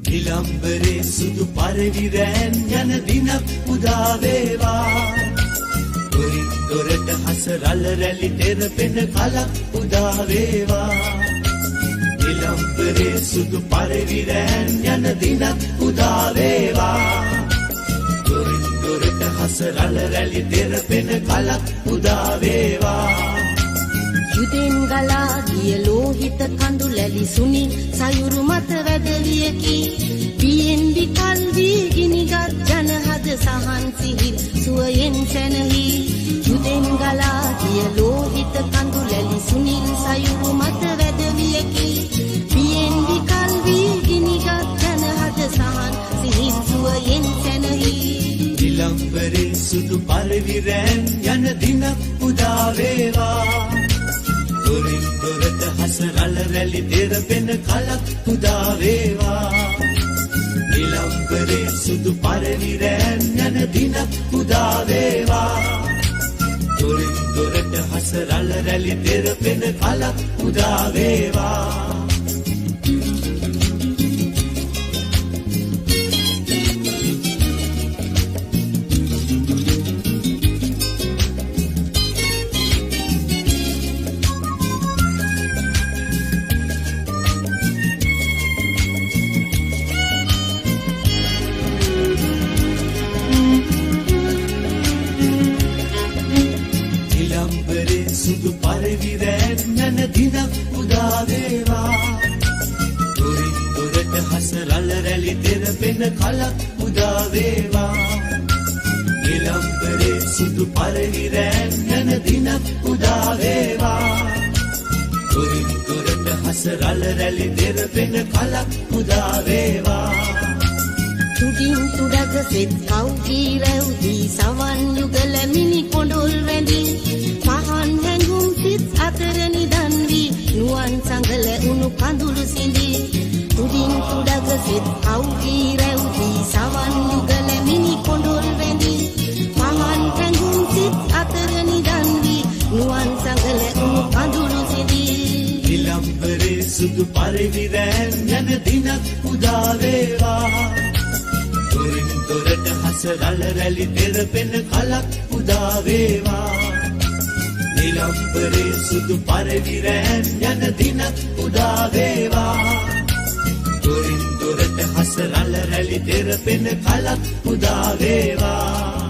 නිලම්බරේ සුදු පරවිරෑන් යන දිනක් උදා වේවා දොරින් දොරට හස රළ රැලි තෙරපෙන කලක් උදා වේවා නිලම්බරේ සුදු පරවිරෑන් යන දිනක් උදා වේවා දොරින් දොරට හස රළ රැලි තෙරපෙන කලක් උදා වේවා යුදෙන් ගලා ගිය ලෝහිත කඳු ලැලි සුනිල් සයුරු මත වැදවියකි පියෙන් විකල් වී ගිනිගත් ජනහද සහන් සිහිල් සුවයෙන් සැනහි යුදෙන් ගලා ගිය ලෝහිත කඳු ලැලි සුනිල් සයුරු මත වැදවියකි පියෙන් විකල් වී ගිනිගත් ජනහද සහන් සිහිල් සුවයෙන් සැනහි නිලම්බරේ සුදු පරවිරෑන් යන දිනක් උදා වේවා දොරින් දොරට හස රළ රැලි තෙරපෙන කලක් උදා වේවා නිලම්බරේ සුදු පරවිරෑන් යන දිනක් උදා වේවා දොරින් දොරට හස රළ රැලි තෙරපෙන කලක් උදා වේවා සුදු පරවිරෑන් යන දිනක් උදා වේවා දොරින් දොරට හස රළ රැලි තෙරපෙන කලක් උදා වේවා නිලම්බරේ සුදු පරවිරෑන් යන දිනක් උදා වේවා දොරින් දොරට හස රළ රැලි තෙරපෙන කලක් උදා වේවා තුඩින් තුඩක සෙත් කව්කී රැව්දී සවන් යුගල මිනි කොඬොල් වැඳි පහන් හැඟුම් සිත් අතර නිදන් වී නුවන් සඟල උණු කඳුළු සිඳි තුඩින් තුඩක සෙත් කව්කී රැව්දී සවන් යුගල මිනි කොඬොල් වැඳි පහන් හැඟුම් සිත් අතර නිදන් වී නුවන් සඟල උණු කඳුළු සිඳි නිලම්බරේ සුදු පරවිරෑන් යන දිනක් උදා වේවා දොරින් දොරට හස රළ රැලි තෙරපෙන කලක් උදා වේවා නිලම්බරේ සුදු පරවිරෑන් යන දිනක් උදා වේවා දොරින් දොරට හස රළ රැලි තෙරපෙන කලක් උදා වේවා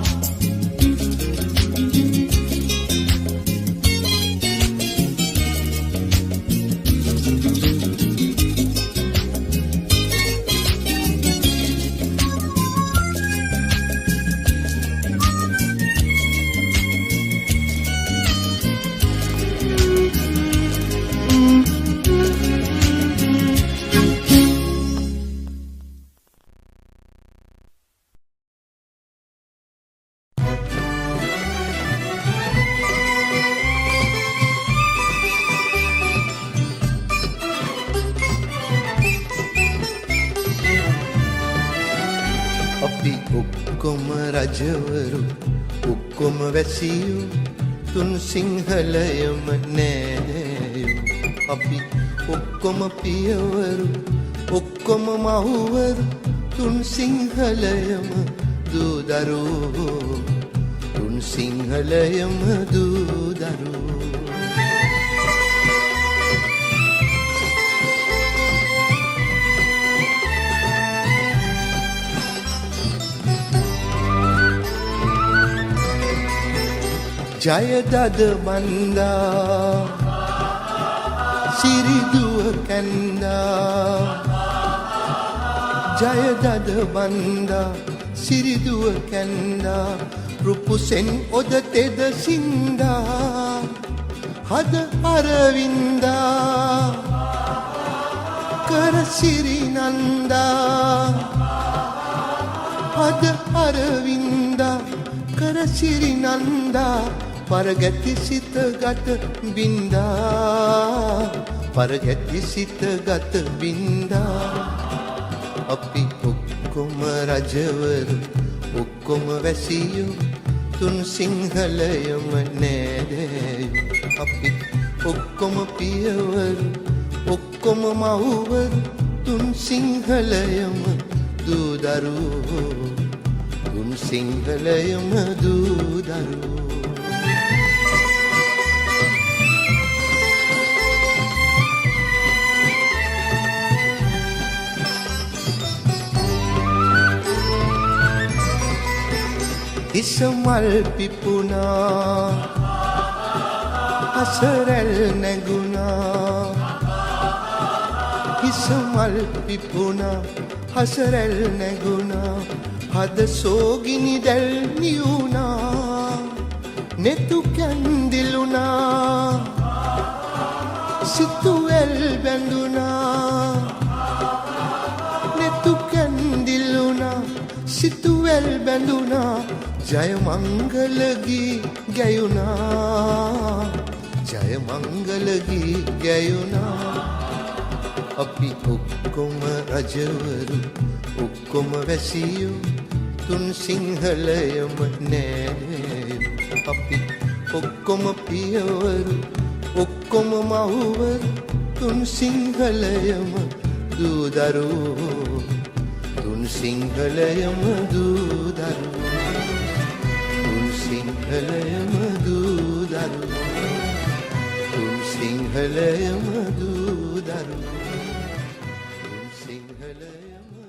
රජවරු ඔක්කොම වැසියෝ තුන් සිංහලයම නෑදෑයෝ අපි ඔක්කොම පියවරු ඔක්කොම මහුවරු තුන් සිංහලයම දූදරුවෝ තුන් සිංහලයම දූදරුවෝ ජයදද බන්දා සිරිදුව කැන්දා ජයදද බන්දා සිරිදුව කැන්දා රුපුසෙන් ඔද තෙද සින්දා හද අරවින්දා කර සිරිනන්දා හද අරවින්දා කර සිරිනන්දා පරගැති සිත ගත බින්දා පරගැති සිත ගත බින්දා අපි ඔක්කොම රජවරු ඔක්කොම වැසියෝ තුන් සිංහලයම නෑදෑයෝ අපි ඔක්කොම පියවරු ඔක්කොම මව්වරු තුන් සිංහලයම දූදරුවෝ තුන් සිංහලයම දූදරුවෝ ඉසමල් පිපුණා අසරැල් නැගුණා ඉසමල් පිපුණා අසරැල් නැගුණා හද සෝගිනි දැල් නියුණා නෙතු කැන්දිලුණා සිතුවැල් බැඳුණා නෙතු කැන්දිලුණා සිතුවැල් බැඳුණා ජය මංගල ගී ගැයුණා ජය මංගල ගී ගැයුණා අපි ඔක්කොම රජවරු ඔක්කොම වැසියෝ තුන් සිංහලයම නෑනෑයෝ අපි ඔක්කොම පියවරු ඔක්කොම මව්වරු තුන් සිංහලයම දූදරුවෝ තුන් සිංහලයම දූදරුවෝ සිංහලයම දූදරුවෝ තුන් සිංහලයම දූදරුවෝ තුන් සිංහලයම දූදරුවෝ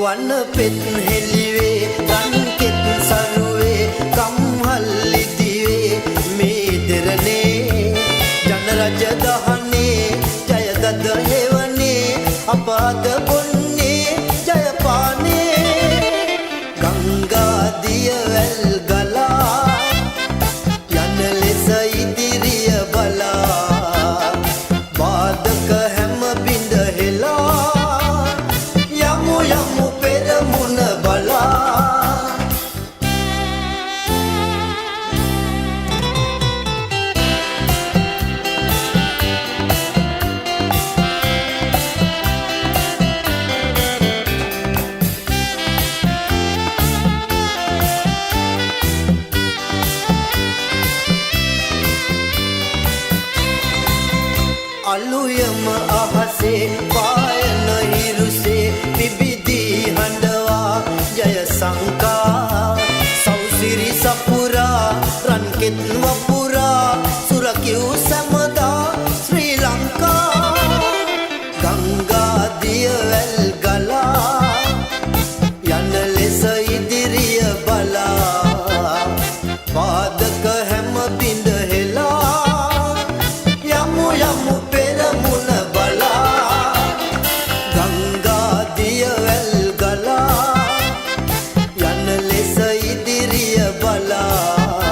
වන පෙත් හෙලිවේ රන් කෙත් සරුවේ කම්හල්ලි දිවේ මේ දෙරනේ ජන රජ දහනේ ජයගද හේවනේ අපාද බොන්නේ ජයපානේ ගංගා දිය වැල් ගලා යන ලෙස ඉදිරිය බලා බාධක හැම බිඳ හෙලා යමු පෙරමුණ බලා අලුයම අහසේ පායන හිරුසේ පිබිදී හඬවා ජය සංකා සෞසිරි සපුරා රන්කෙත් වපුරා සුරකිව් සැමදා ශ්‍රී ලංකා ගංගා දිය වැල් ගලා යන ලෙස ඉදිරිය බලා පාදක හැම බිඳ හෙලා යමු පෙරමුණ බලා ගංගා දිය වැල් ගලා යන ලෙස ඉදිරිය බලා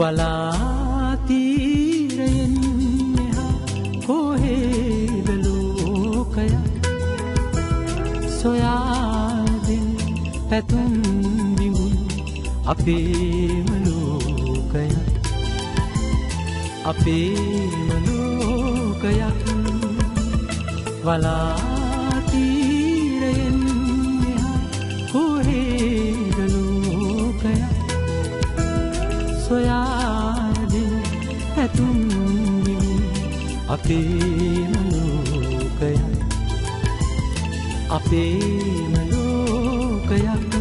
වලාතීරයෙන් මෙහා කොහේද ලෝකයක් සොයාදෙන් පැතුම් විඟුන් අපේම ලෝකයක් අපේම ලෝකයක් වලාතීරයෙන් මෙහා කොහේද ලෝකයක් සොයාදෙන් පැතුම් විඟුන් අපේම ලෝකයක් අපේම ලෝකයක්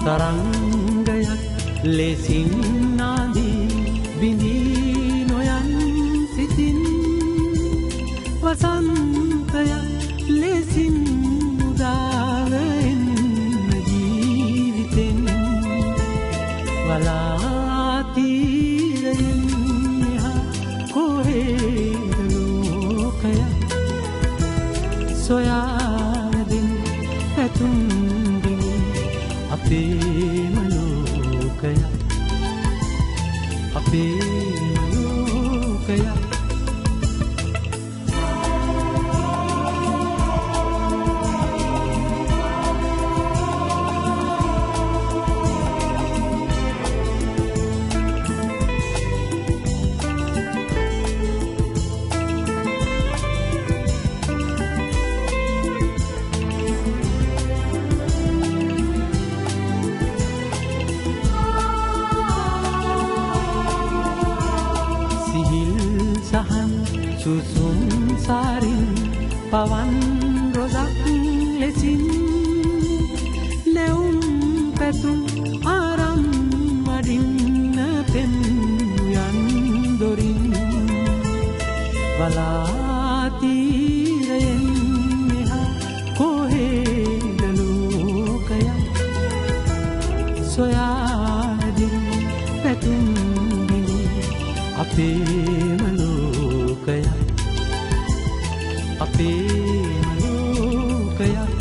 තරංගයක් ලෙසින් නාදී බිඳී නොයන් සිතින් වසන්තයක් ලෙසින් උදාවෙන්න ජීවිතෙන් වලාතීරයෙන් මෙහා කොහේද ලෝකයක් සොයාදෙන් පැතුම් අපේම ලෝකයක් අපේම ලෝකයක් සුසුම් සාරින් පවන් රොදක් ලෙසින් නැවුම් පැතුම් ආරම් වඩින්න පෙම් යන් දොරින් වලාතීරයෙන් මෙහා කොහේද ලෝකයක් සොයාදින් පැතුම් අපේම ලෝකයක් අපේම ලෝකයක්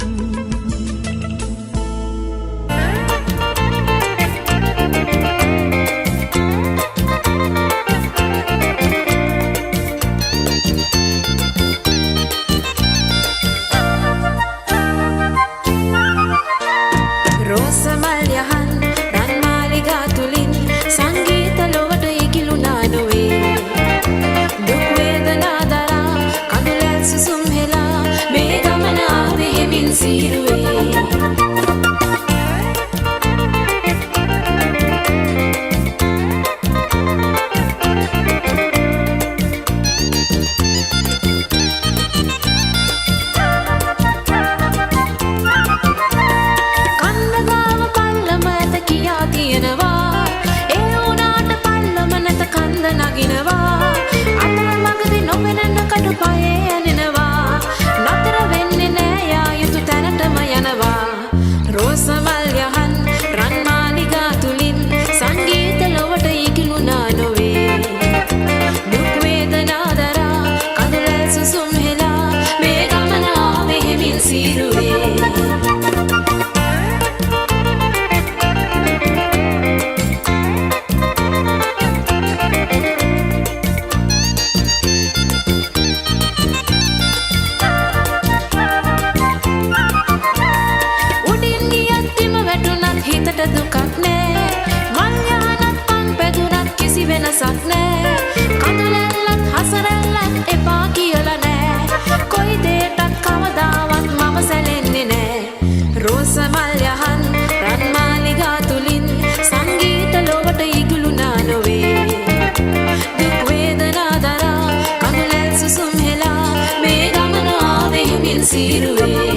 රෝසමල් යහන් රන්මාලිගා තුලින් සංගීත ලොවට ඉකිලුණා නොවේ දුක් වේදනා දරා කඳුලැල් සුසුම් හෙලා මේ ගමන ආවේ හෙමින් සීරුවේ නගිනවා අතර මගදී නොපෙනෙන කටුපයේ ඇනෙනවා නතර වෙන්නේ නෑ යා යුතු තැනටම යනවා රෝසමල් යහන් රන්මාලිගා තුලින් සංගීත ලොවට ඉකිලුණා නොවේ දුක් වේදනා දරා කඳුලැල් සුසුම් හෙලා මේ ගමන ආවේ හෙමින් සීරුවේ දුකක් නෑ මල් යහනත් පන් පැදුරත් කිසි වෙනසක් නෑ කඳුලැල්ලත් හසරැල්ලත් එපා කියලා නෑ කොයි දේටත් කවදාවත් මම සැලෙන්නේ නෑ රෝසමල් යහන් රන්මාලිගා තුලින් සංගීත ලොවට ඉගුලුණා නොවේ දුක් වේදනා දරා කඳුලැල් සුසුම් හෙලා මේ ගමන ආවේ හිමින් සීරුවේ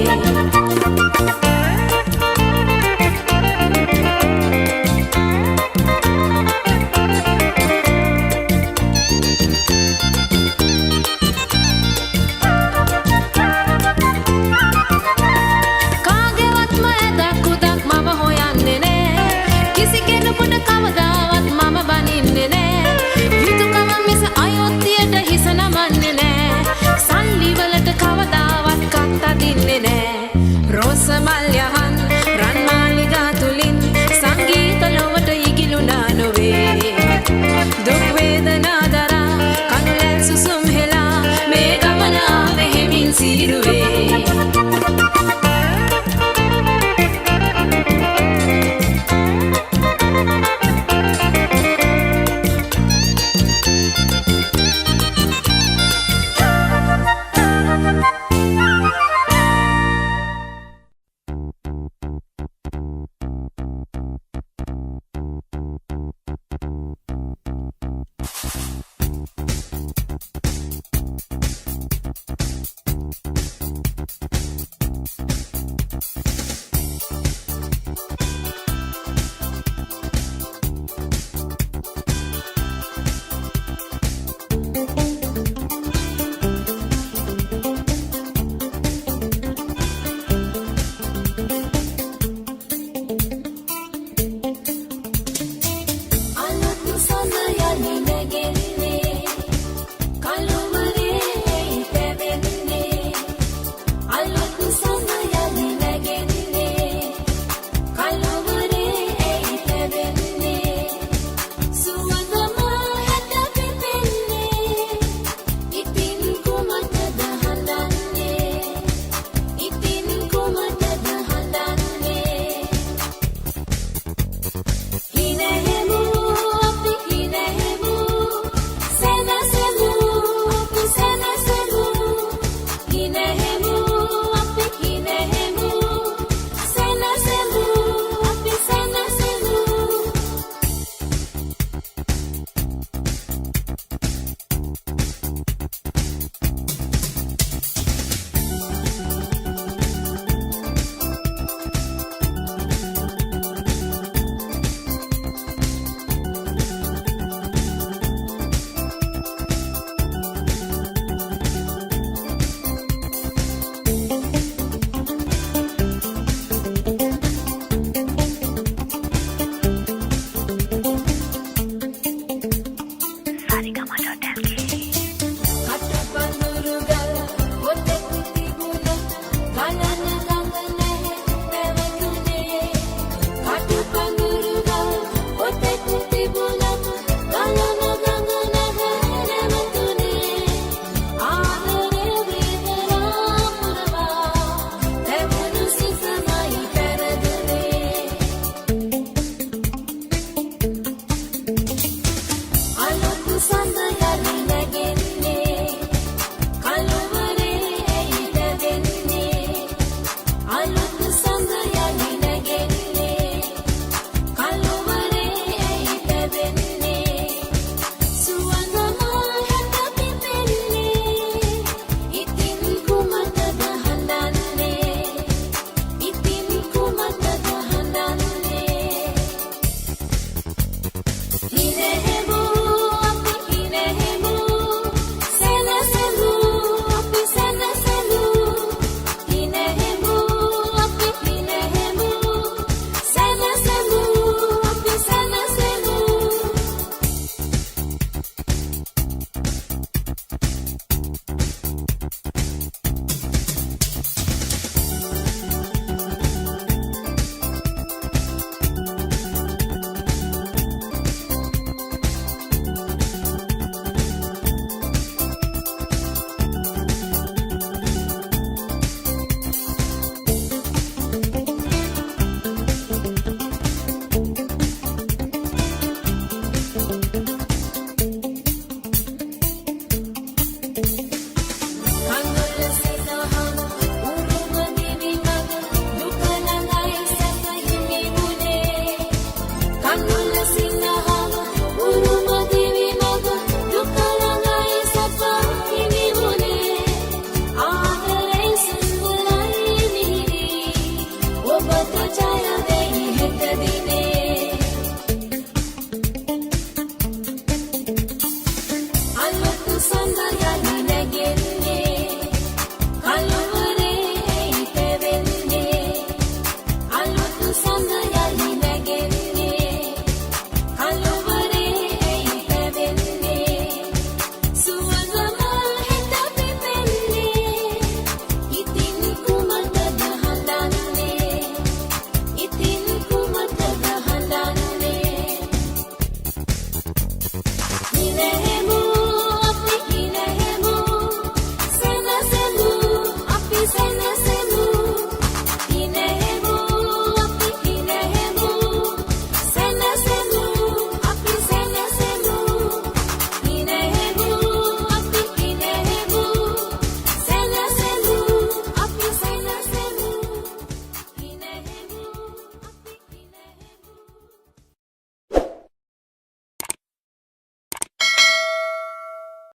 Sunday.